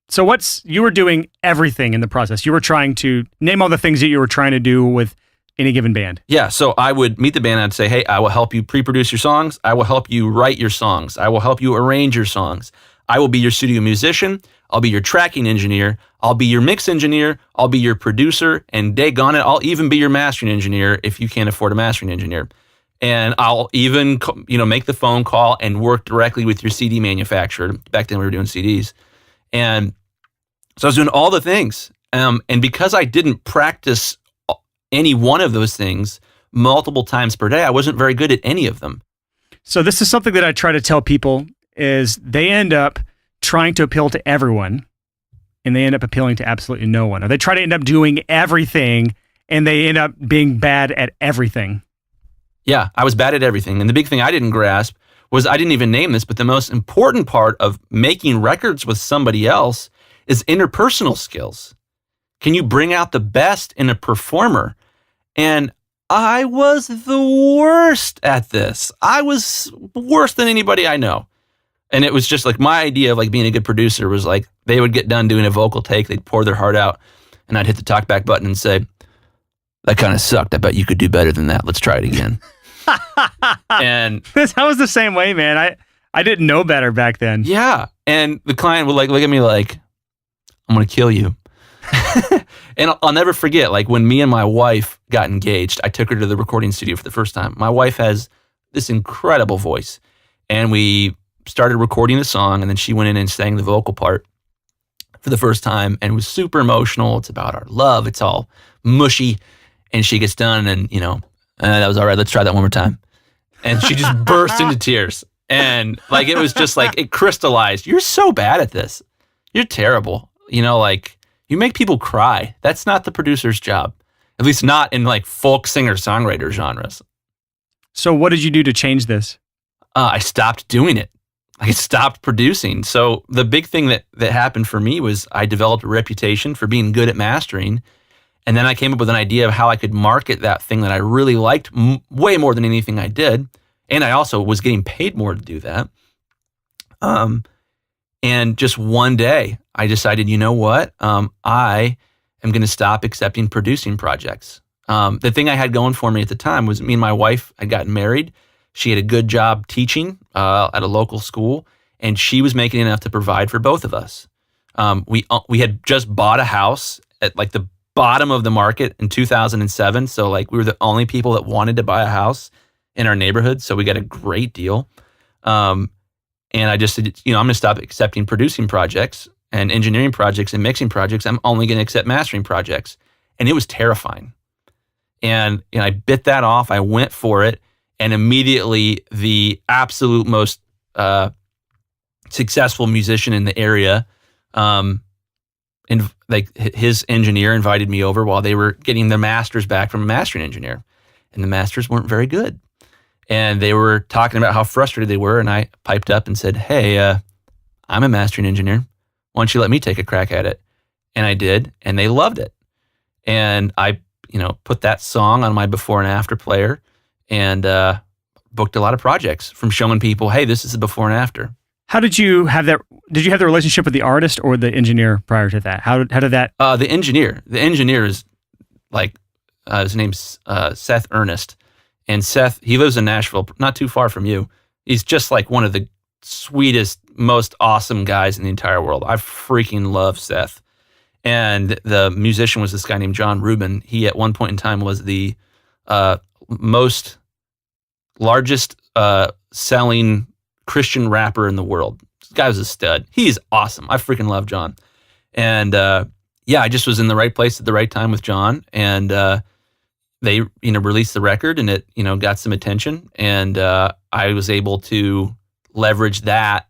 So you were doing everything in the process. You were trying to name all the things that you were trying to do with any given band. Yeah, so I would meet the band and I'd say, hey, I will help you pre-produce your songs. I will help you write your songs. I will help you arrange your songs. I will be your studio musician. I'll be your tracking engineer. I'll be your mix engineer. I'll be your producer. And daggone it, I'll even be your mastering engineer if you can't afford a mastering engineer. And I'll even, make the phone call and work directly with your CD manufacturer. Back then we were doing CDs. And so I was doing all the things. And because I didn't practice any one of those things multiple times per day, I wasn't very good at any of them. So this is something that I try to tell people is they end up trying to appeal to everyone and they end up appealing to absolutely no one. Or they try to end up doing everything and they end up being bad at everything. Yeah, I was bad at everything. And the big thing I didn't grasp was, I didn't even name this, but the most important part of making records with somebody else is interpersonal skills. Can you bring out the best in a performer? And I was the worst at this. I was worse than anybody I know. And it was just like my idea of like being a good producer was like they would get done doing a vocal take, they'd pour their heart out, and I'd hit the talkback button and say, that kind of sucked. I bet you could do better than that. Let's try it again. And I was the same way, man. I didn't know better back then. Yeah. And the client would like look at me like, I'm going to kill you. And I'll never forget, like when me and my wife got engaged, I took her to the recording studio for the first time. My wife has this incredible voice, and we started recording the song, and then she went in and sang the vocal part for the first time, and it was super emotional. It's about our love. It's all mushy, and she gets done, and that was all right. Let's try that one more time. And she just burst into tears, and like it was just like it crystallized. You're so bad at this. You're terrible. You make people cry. That's not the producer's job. At least not in like folk singer-songwriter genres. So what did you do to change this? I stopped doing it. I stopped producing. So the big thing that happened for me was I developed a reputation for being good at mastering. And then I came up with an idea of how I could market that thing that I really liked way more than anything I did. And I also was getting paid more to do that. And just one day, I decided, you know what? I am going to stop accepting producing projects. The thing I had going for me at the time was me and my wife had gotten married. She had a good job teaching at a local school, and she was making enough to provide for both of us. We had just bought a house at like the bottom of the market in 2007. So like we were the only people that wanted to buy a house in our neighborhood. So we got a great deal. And I just said, I'm going to stop accepting producing projects and engineering projects and mixing projects. I'm only going to accept mastering projects. And it was terrifying. And I bit that off. I went for it. And immediately the absolute most successful musician in the area, his engineer invited me over while they were getting their masters back from a mastering engineer. And the masters weren't very good. And they were talking about how frustrated they were. And I piped up and said, hey, I'm a mastering engineer. Why don't you let me take a crack at it? And I did. And they loved it. And I, put that song on my before and after player and booked a lot of projects from showing people, hey, this is the before and after. How did you have that? Did you have the relationship with the artist or the engineer prior to that? How did that? The engineer is like, his name's Seth Ernest. And Seth, he lives in Nashville, not too far from you. He's just like one of the sweetest, most awesome guys in the entire world. I freaking love Seth. And the musician was this guy named John Rubin. He at one point in time was the largest selling Christian rapper in the world. This guy was a stud. He's awesome. I freaking love John. And I just was in the right place at the right time with John. And they, released the record and it, got some attention. And I was able to leverage that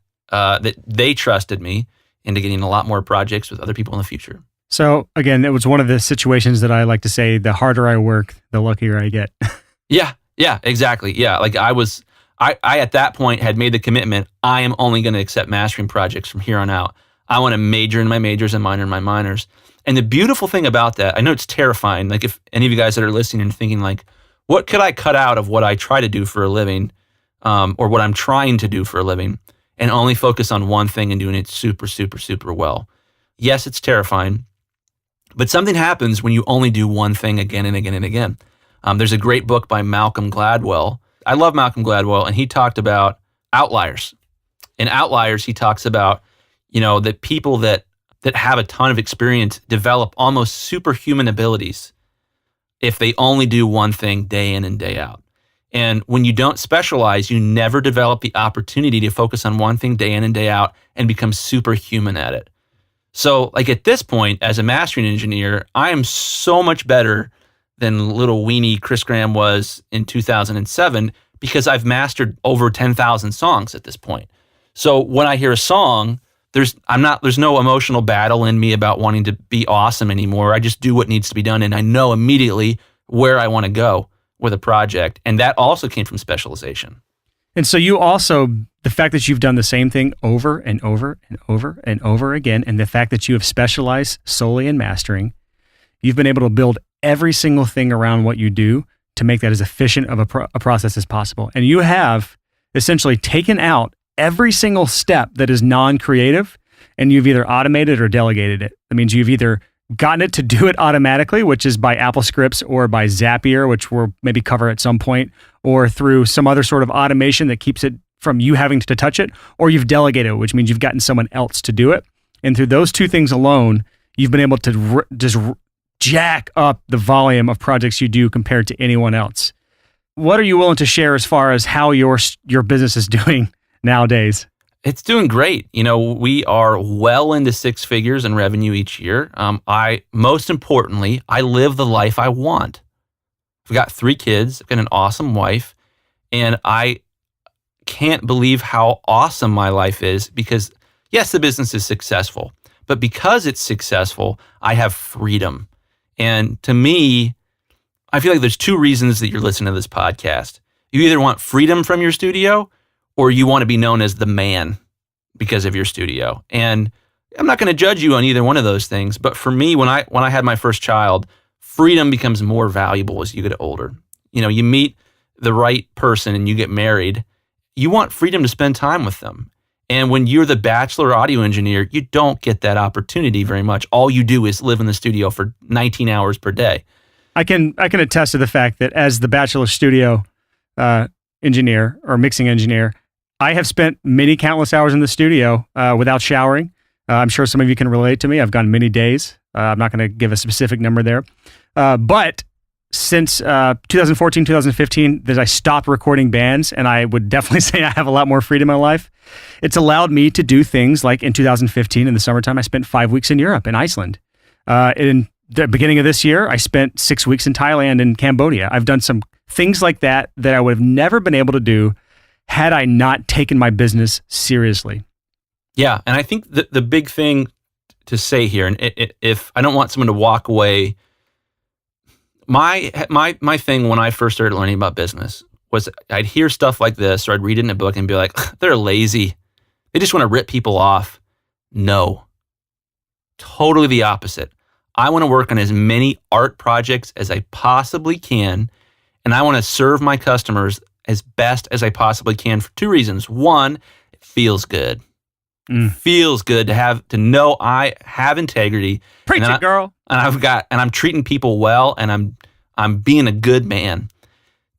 they trusted me into getting a lot more projects with other people in the future. So again, it was one of the situations that I like to say, the harder I work, the luckier I get. Yeah, exactly. Yeah, like I at that point had made the commitment, I am only going to accept mastering projects from here on out. I want to major in my majors and minor in my minors. And the beautiful thing about that, I know it's terrifying, like if any of you guys that are listening and thinking like, what could I cut out of what I try to do for a living, or what I'm trying to do for a living, and only focus on one thing and doing it super, super, super well? Yes, it's terrifying, but something happens when you only do one thing again and again and again. There's a great book by Malcolm Gladwell. I love Malcolm Gladwell, and he talked about Outliers. In Outliers, he talks about, that people that have a ton of experience develop almost superhuman abilities if they only do one thing day in and day out. And when you don't specialize, you never develop the opportunity to focus on one thing day in and day out and become superhuman at it. So like at this point, as a mastering engineer, I am so much better than little weenie Chris Graham was in 2007 because I've mastered over 10,000 songs at this point. So when I hear a song, there's no emotional battle in me about wanting to be awesome anymore. I just do what needs to be done, and I know immediately where I want to go with a project. And that also came from specialization. And so you also, the fact that you've done the same thing over and over and over and over again, and the fact that you have specialized solely in mastering, you've been able to build every single thing around what you do to make that as efficient of a process as possible. And you have essentially taken out every single step that is non-creative, and you've either automated or delegated it. That means you've either gotten it to do it automatically, which is by Apple Scripts or by Zapier, which we'll maybe cover at some point, or through some other sort of automation that keeps it from you having to touch it, or you've delegated it, which means you've gotten someone else to do it. And through those two things alone, you've been able to just jack up the volume of projects you do compared to anyone else. What are you willing to share as far as how your business is doing nowadays? It's doing great. We are well into six figures in revenue each year. Most importantly, I live the life I want. I've got 3 kids, I've got an awesome wife, and I can't believe how awesome my life is because, yes, the business is successful, but because it's successful, I have freedom. And to me, I feel like there's 2 reasons that you're listening to this podcast. You either want freedom from your studio, or you want to be known as the man because of your studio. And I'm not going to judge you on either one of those things, but for me, when I had my first child, freedom becomes more valuable as you get older. You meet the right person and you get married, you want freedom to spend time with them. And when you're the bachelor audio engineer, you don't get that opportunity very much. All you do is live in the studio for 19 hours per day. I can attest to the fact that as the bachelor studio engineer or mixing engineer, I have spent many countless hours in the studio without showering. I'm sure some of you can relate to me. I've gone many days. I'm not going to give a specific number there. But since 2014, 2015, that I stopped recording bands, and I would definitely say I have a lot more freedom in my life. It's allowed me to do things like in 2015, in the summertime, I spent 5 weeks in Europe, in Iceland. In the beginning of this year, I spent 6 weeks in Thailand and Cambodia. I've done some things like that I would have never been able to do had I not taken my business seriously. Yeah, and I think the big thing to say here, and if I don't want someone to walk away, my thing when I first started learning about business was I'd hear stuff like this, or I'd read it in a book and be like, they're lazy. They just want to rip people off. No, totally the opposite. I want to work on as many art projects as I possibly can, and I want to serve my customers as best as I possibly can for 2 reasons. One, it feels good. Feels good to know I have integrity. Preach it, girl. And I'm treating people well, and I'm being a good man.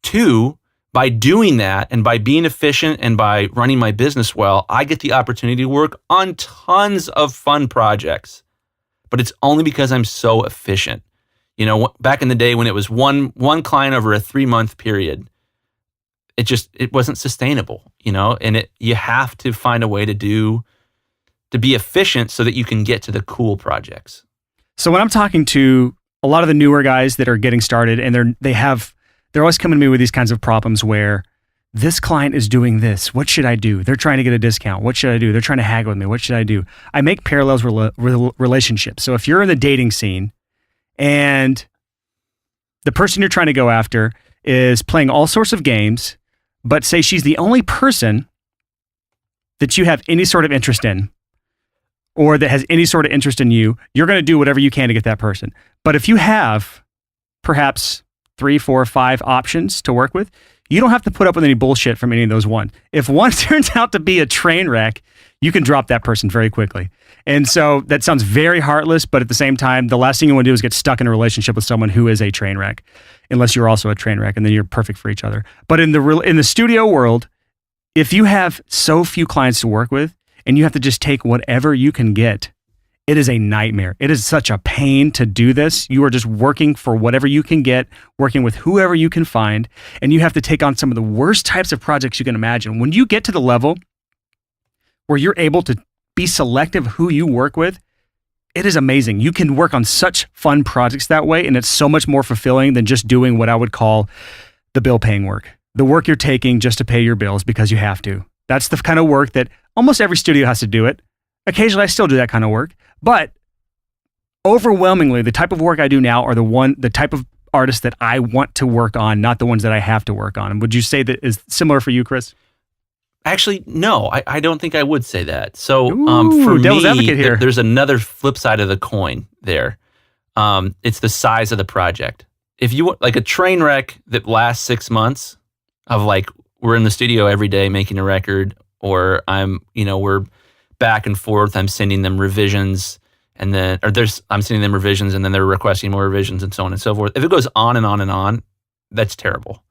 2, by doing that and by being efficient and by running my business well, I get the opportunity to work on tons of fun projects. But it's only because I'm so efficient. Back in the day when it was one client over a 3-month period, it wasn't sustainable, and you have to find a way to be efficient so that you can get to the cool projects. So when I'm talking to a lot of the newer guys that are getting started, and they're always coming to me with these kinds of problems where this client is doing this. What should I do? They're trying to get a discount. What should I do? They're trying to haggle with me. What should I do? I make parallels relationships. So if you're in the dating scene and the person you're trying to go after is playing all sorts of games, but say she's the only person that you have any sort of interest in, or that has any sort of interest in you, you're going to do whatever you can to get that person. But if you have perhaps 3, 4, 5 options to work with, you don't have to put up with any bullshit from any of those ones. If one turns out to be a train wreck, you can drop that person very quickly. And so that sounds very heartless, but at the same time, the last thing you want to do is get stuck in a relationship with someone who is a train wreck, unless you're also a train wreck, and then you're perfect for each other. But in the studio world, if you have so few clients to work with and you have to just take whatever you can get, it is a nightmare. It is such a pain to do this. You are just working for whatever you can get, working with whoever you can find, and you have to take on some of the worst types of projects you can imagine. When you get to the level where you're able to be selective who you work with, it is amazing. You can work on such fun projects that way, and it's so much more fulfilling than just doing what I would call the bill-paying work. The work you're taking just to pay your bills because you have to. That's the kind of work that almost every studio has to do it. Occasionally, I still do that kind of work. But overwhelmingly, the type of work I do now are the type of artists that I want to work on, not the ones that I have to work on. And would you say that is similar for you, Chris? Actually, no, I don't think I would say that. So Ooh, for devil's me, advocate here. There's another flip side of the coin there. It's the size of the project. If you want like a train wreck that lasts 6 months of like, we're in the studio every day making a record, or we're back and forth, I'm sending them revisions, and then I'm sending them revisions, and then they're requesting more revisions, and so on and so forth. If it goes on and on and on, that's terrible.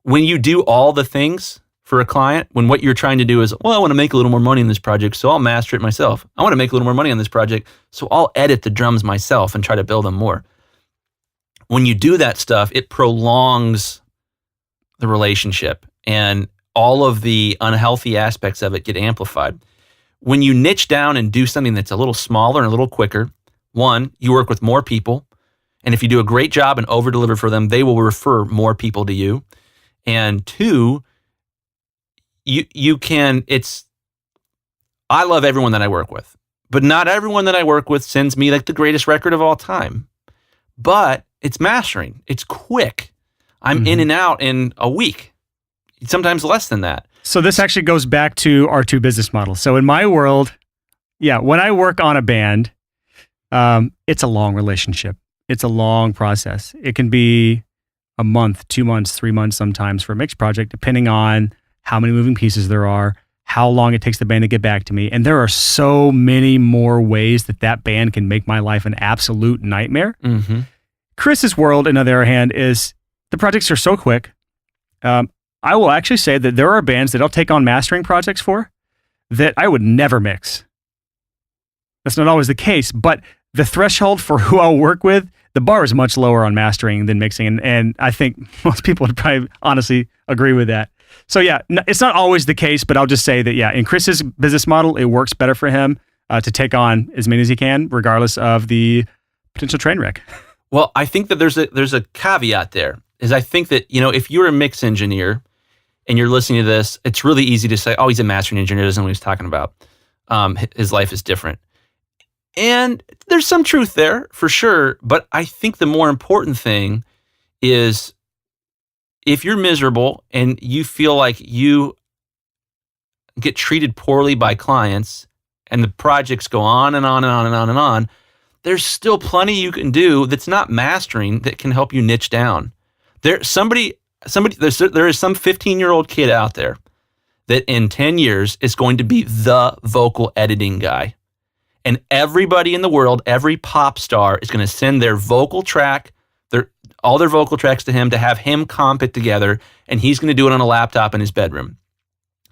When you do all the things for a client, when what you're trying to do is, well, I want to make a little more money in this project, so I'll master it myself. I want to make a little more money on this project, so I'll edit the drums myself and try to build them more. When you do that stuff, it prolongs the relationship, and all of the unhealthy aspects of it get amplified. When you niche down and do something that's a little smaller and a little quicker, one, you work with more people. And if you do a great job and over-deliver for them, they will refer more people to you. And two, I love everyone that I work with, but not everyone that I work with sends me like the greatest record of all time. But it's mastering. It's quick. I'm in and out in a week, sometimes less than that. So this actually goes back to our 2 business models. So in my world, when I work on a band, it's a long relationship. It's a long process. It can be a month, 2 months, 3 months sometimes for a mixed project, depending on how many moving pieces there are, how long it takes the band to get back to me. And there are so many more ways that band can make my life an absolute nightmare. Mm-hmm. Chris's world, on the other hand, is the projects are so quick. I will actually say that there are bands that I'll take on mastering projects for that I would never mix. That's not always the case, but the threshold for who I'll work with, the bar is much lower on mastering than mixing. And I think most people would probably honestly agree with that. So it's not always the case, but I'll just say that, in Chris's business model, it works better for him to take on as many as he can, regardless of the potential train wreck. Well, I think that there's a caveat there, is I think that, if you're a mix engineer and you're listening to this, it's really easy to say, oh, he's a mastering engineer, doesn't know what he's talking about. His life is different. And there's some truth there, for sure. But I think the more important thing is, if you're miserable and you feel like you get treated poorly by clients and the projects go on and on and on and on and on, there's still plenty you can do that's not mastering that can help you niche down. There is some 15-year-old kid out there that in 10 years is going to be the vocal editing guy. And everybody in the world, every pop star is going to send their vocal track, all their vocal tracks to him to have him comp it together, and he's going to do it on a laptop in his bedroom.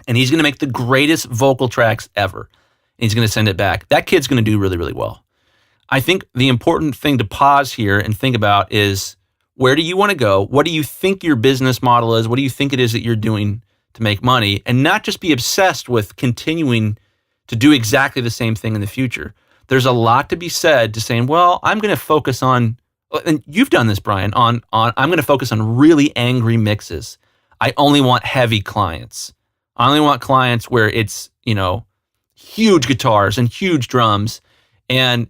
And he's going to make the greatest vocal tracks ever. And he's going to send it back. That kid's going to do really, really well. I think the important thing to pause here and think about is, where do you want to go? What do you think your business model is? What do you think it is that you're doing to make money? And not just be obsessed with continuing to do exactly the same thing in the future. There's a lot to be said to saying, well, I'm going to focus on, and you've done this, Brian, I'm going to focus on really angry mixes. I only want heavy clients. I only want clients where it's, huge guitars and huge drums. And,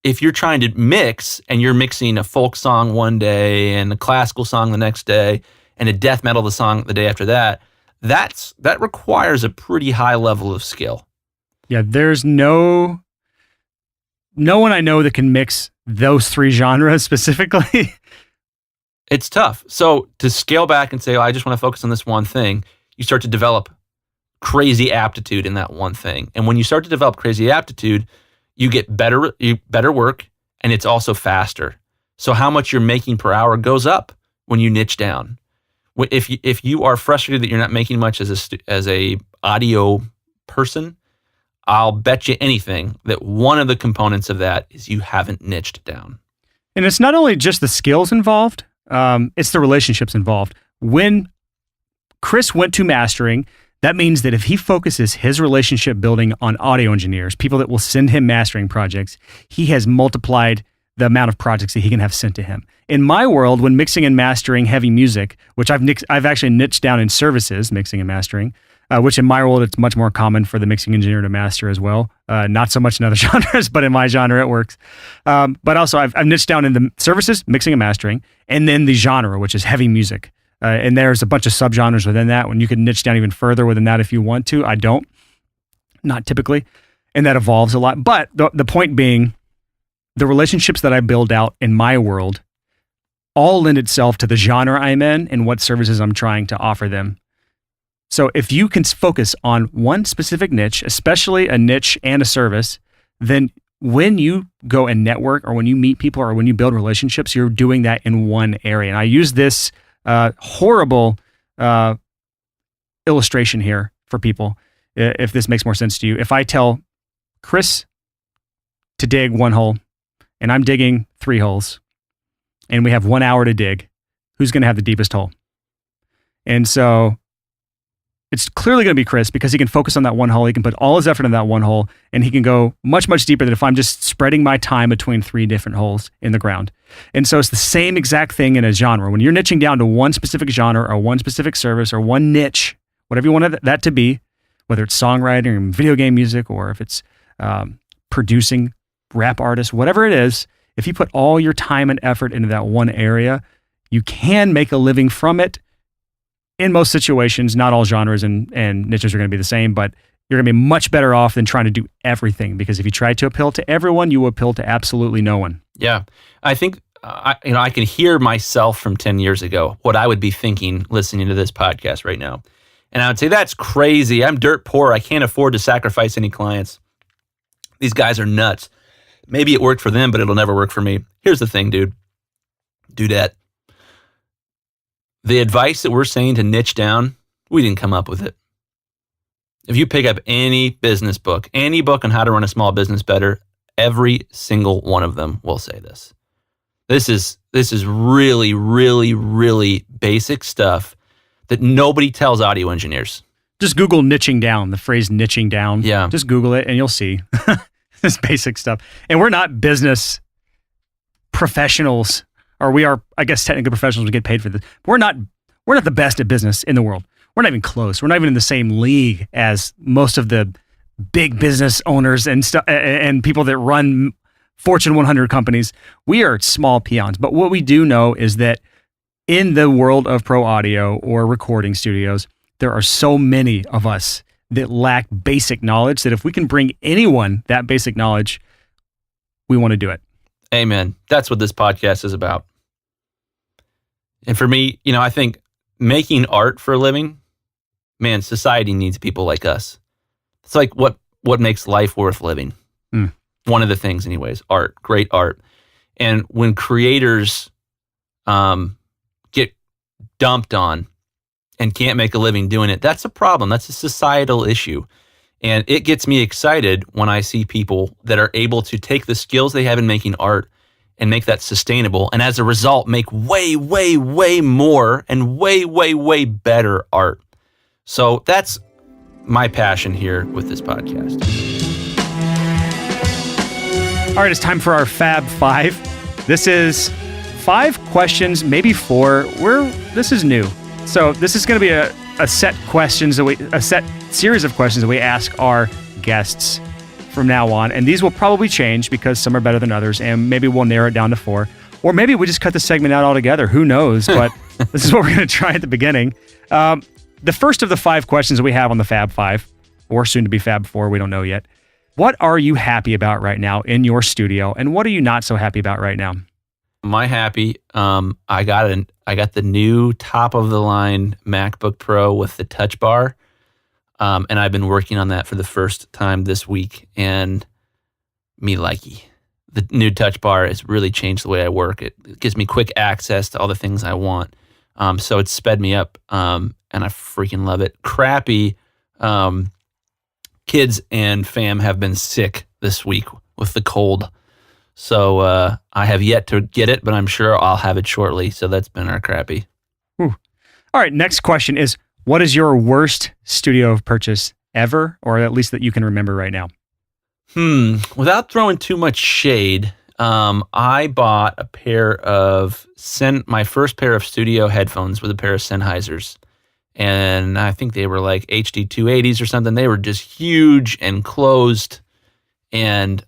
if you're trying to mix and you're mixing a folk song one day and a classical song the next day and a death metal the song the day after that, that requires a pretty high level of skill. Yeah, there's no one I know that can mix those three genres specifically. It's tough. So to scale back and say, I just want to focus on this one thing, you start to develop crazy aptitude in that one thing. And when you start to develop crazy aptitude, you get better work, and it's also faster. So how much you're making per hour goes up when you niche down. If you are frustrated that you're not making much as a audio person, I'll bet you anything that one of the components of that is you haven't niched down. And it's not only just the skills involved, it's the relationships involved. When Chris went to mastering, that means that if he focuses his relationship building on audio engineers, people that will send him mastering projects, he has multiplied the amount of projects that he can have sent to him. In my world, when mixing and mastering heavy music, which I've actually niched down in services, mixing and mastering, which in my world, it's much more common for the mixing engineer to master as well. Not so much in other genres, but in my genre, it works. But also, I've niched down in the services, mixing and mastering, and then the genre, which is heavy music. And there's a bunch of subgenres within that when you can niche down even further within that if you want to. I don't, not typically. And that evolves a lot. But the point being, the relationships that I build out in my world all lend itself to the genre I'm in and what services I'm trying to offer them. So if you can focus on one specific niche, especially a niche and a service, then when you go and network or when you meet people or when you build relationships, you're doing that in one area. And I use this horrible illustration here for people, if this makes more sense to you. If I tell Chris to dig one hole and I'm digging 3 holes and we have 1 hour to dig, who's going to have the deepest hole? And so it's clearly going to be Chris because he can focus on that one hole. He can put all his effort in that one hole and he can go much, much deeper than if I'm just spreading my time between 3 different holes in the ground. And so it's the same exact thing in a genre. When you're niching down to one specific genre or one specific service or one niche, whatever you want that to be, whether it's songwriting or video game music or if it's producing rap artists, whatever it is, if you put all your time and effort into that one area, you can make a living from it. In most situations, not all genres and niches are going to be the same, but you're going to be much better off than trying to do everything, because if you try to appeal to everyone, you will appeal to absolutely no one. Yeah. I think, I can hear myself from 10 years ago, what I would be thinking listening to this podcast right now. And I would say, that's crazy. I'm dirt poor. I can't afford to sacrifice any clients. These guys are nuts. Maybe it worked for them, but it'll never work for me. Here's the thing, dudette. The advice that we're saying to niche down, we didn't come up with it. If you pick up any business book, any book on how to run a small business better, every single one of them will say this. This is really, really, really basic stuff that nobody tells audio engineers. Just Google niching down, the phrase niching down. Yeah. Just Google it and you'll see. This basic stuff. And we're not business professionals, or we are, I guess, technically professionals. We get paid for this. We're not the best at business in the world. We're not even close. We're not even in the same league as most of the big business owners and and people that run Fortune 100 companies. We are small peons. But what we do know is that in the world of pro audio or recording studios, there are so many of us that lack basic knowledge that if we can bring anyone that basic knowledge, we want to do it. Amen. That's what this podcast is about. And for me, I think making art for a living, man, society needs people like us. It's like what makes life worth living. One of the things anyways, art, great art. And when creators get dumped on and can't make a living doing it, that's a problem. That's a societal issue. And it gets me excited when I see people that are able to take the skills they have in making art and make that sustainable, and as a result, make way, way, way more and way, way, way better art. So that's my passion here with this podcast. All right, it's time for our Fab Five. This is 5 questions, maybe 4. This is new. So this is going to be a set series of questions that we ask our guests from now on, and these will probably change because some are better than others, and maybe we'll narrow it down to 4. Or maybe we just cut the segment out altogether. Who knows? But this is what we're going to try at the beginning. The first of the 5 questions that we have on the Fab Five, or soon to be Fab Four, we don't know yet. What are you happy about right now in your studio, and what are you not so happy about right now? Am I happy? I got the new top of the line MacBook Pro with the Touch Bar, and I've been working on that for the first time this week. And me likey, the new Touch Bar has really changed the way I work. It gives me quick access to all the things I want. So it's sped me up, and I freaking love it. Crappy, kids and fam have been sick this week with the cold. So I have yet to get it, but I'm sure I'll have it shortly. So that's been our crappy. Whew. All right, next question is, what is your worst studio purchase ever, or at least that you can remember right now? Without throwing too much shade, I bought my first pair of studio headphones with a pair of Sennheisers. And I think they were like HD 280s or something. They were just huge and closed. And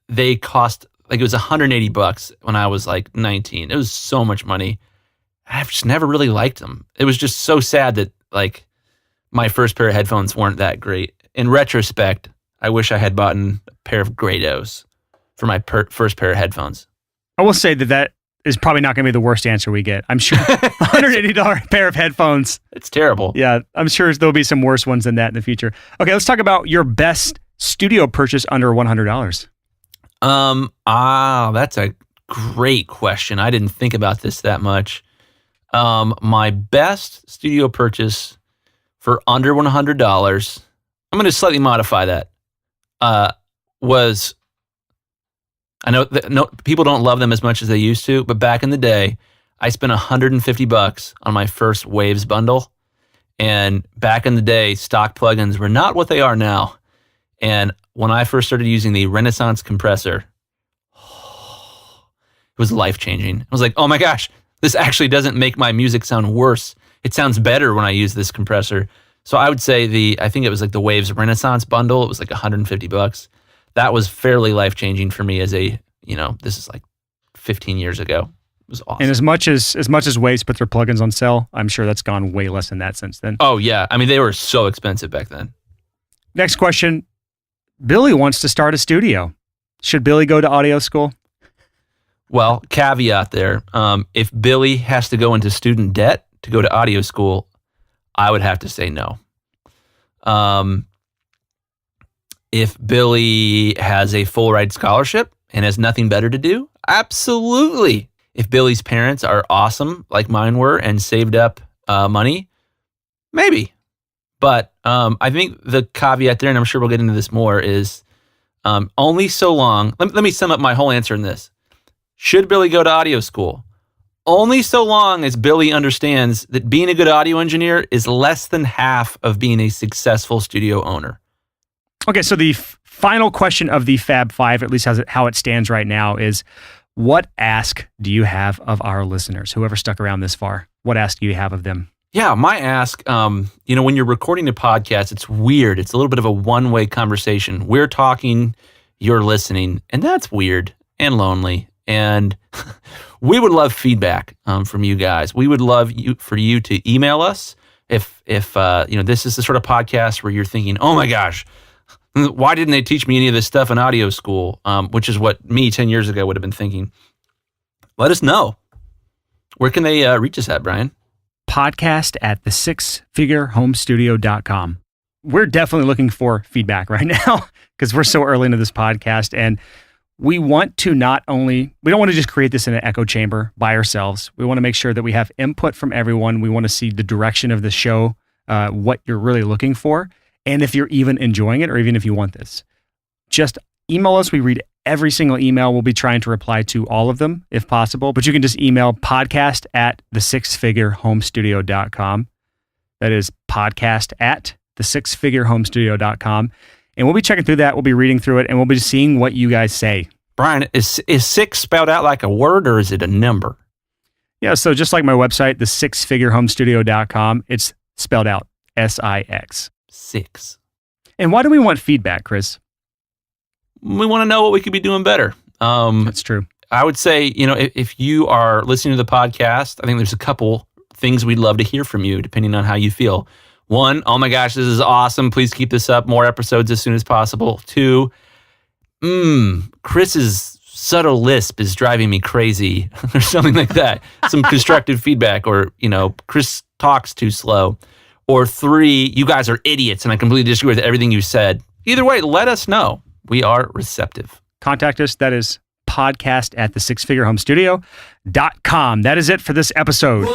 they cost, like, it was $180 when I was like 19. It was so much money. I've just never really liked them. It was just so sad that, like, my first pair of headphones weren't that great. In retrospect, I wish I had bought a pair of Grados for my first pair of headphones. I will say that is probably not going to be the worst answer we get. I'm sure $180 pair of headphones. It's terrible. Yeah, I'm sure there'll be some worse ones than that in the future. Okay, let's talk about your best studio purchase under $100. That's a great question. I didn't think about this that much. My best studio purchase for under $100, I'm going to slightly modify that, was, I know that people don't love them as much as they used to, but back in the day, I spent $150 on my first Waves bundle. And back in the day, stock plugins were not what they are now. And when I first started using the Renaissance compressor, it was life-changing. I was like, oh my gosh, this actually doesn't make my music sound worse. It sounds better when I use this compressor. So I would say I think it was like the Waves Renaissance bundle. It was like $150. That was fairly life-changing for me this is like 15 years ago. It was awesome. And as much as Waves put their plugins on sale, I'm sure that's gone way less than that since then. Oh yeah. I mean, they were so expensive back then. Next question. Billy wants to start a studio. Should Billy go to audio school? Well, caveat there. If Billy has to go into student debt to go to audio school, I would have to say no. If Billy has a full ride scholarship and has nothing better to do, absolutely. If Billy's parents are awesome, like mine were, and saved up money, maybe. But I think the caveat there, and I'm sure we'll get into this more, is only so long. Let me sum up my whole answer in this. Should Billy go to audio school? Only so long as Billy understands that being a good audio engineer is less than half of being a successful studio owner. Okay, so the final question of the Fab Five, at least how it stands right now, is what ask do you have of our listeners? Whoever stuck around this far, what ask do you have of them? Yeah, my ask, when you're recording a podcast, it's weird. It's a little bit of a one-way conversation. We're talking, you're listening, and that's weird and lonely. And we would love feedback from you guys. We would love for you to email us if this is the sort of podcast where you're thinking, oh my gosh, why didn't they teach me any of this stuff in audio school? Which is what me 10 years ago would have been thinking. Let us know. Where can they reach us at, Brian? Podcast at thesixfigurehomestudio.com. We're definitely looking for feedback right now because we're so early into this podcast, and we want to we don't want to just create this in an echo chamber by ourselves. We want to make sure that we have input from everyone. We want to see the direction of the show, what you're really looking for, and if you're even enjoying it or even if you want this. Just email us. We read every single email. We'll be trying to reply to all of them if possible, but you can just email podcast at thesixfigurehomestudio.com. That is podcast at thesixfigurehomestudio.com. And we'll be checking through that. We'll be reading through it, and we'll be seeing what you guys say. Brian, is six spelled out like a word, or is it a number? Yeah, so just like my website, thesixfigurehomestudio.com, it's spelled out SIX. 6. And why do we want feedback, Chris? we want to know what we could be doing better. That's true. I would say, if you are listening to the podcast, I think there's a couple things we'd love to hear from you, depending on how you feel. One, oh my gosh, this is awesome. Please keep this up. More episodes as soon as possible. Two, Chris's subtle lisp is driving me crazy, or something like that. Some constructive feedback, or, Chris talks too slow. Or three, you guys are idiots and I completely disagree with everything you said. Either way, let us know. We are receptive. Contact us. That is podcast@thesixfigurehomestudio.com. That is it for this episode.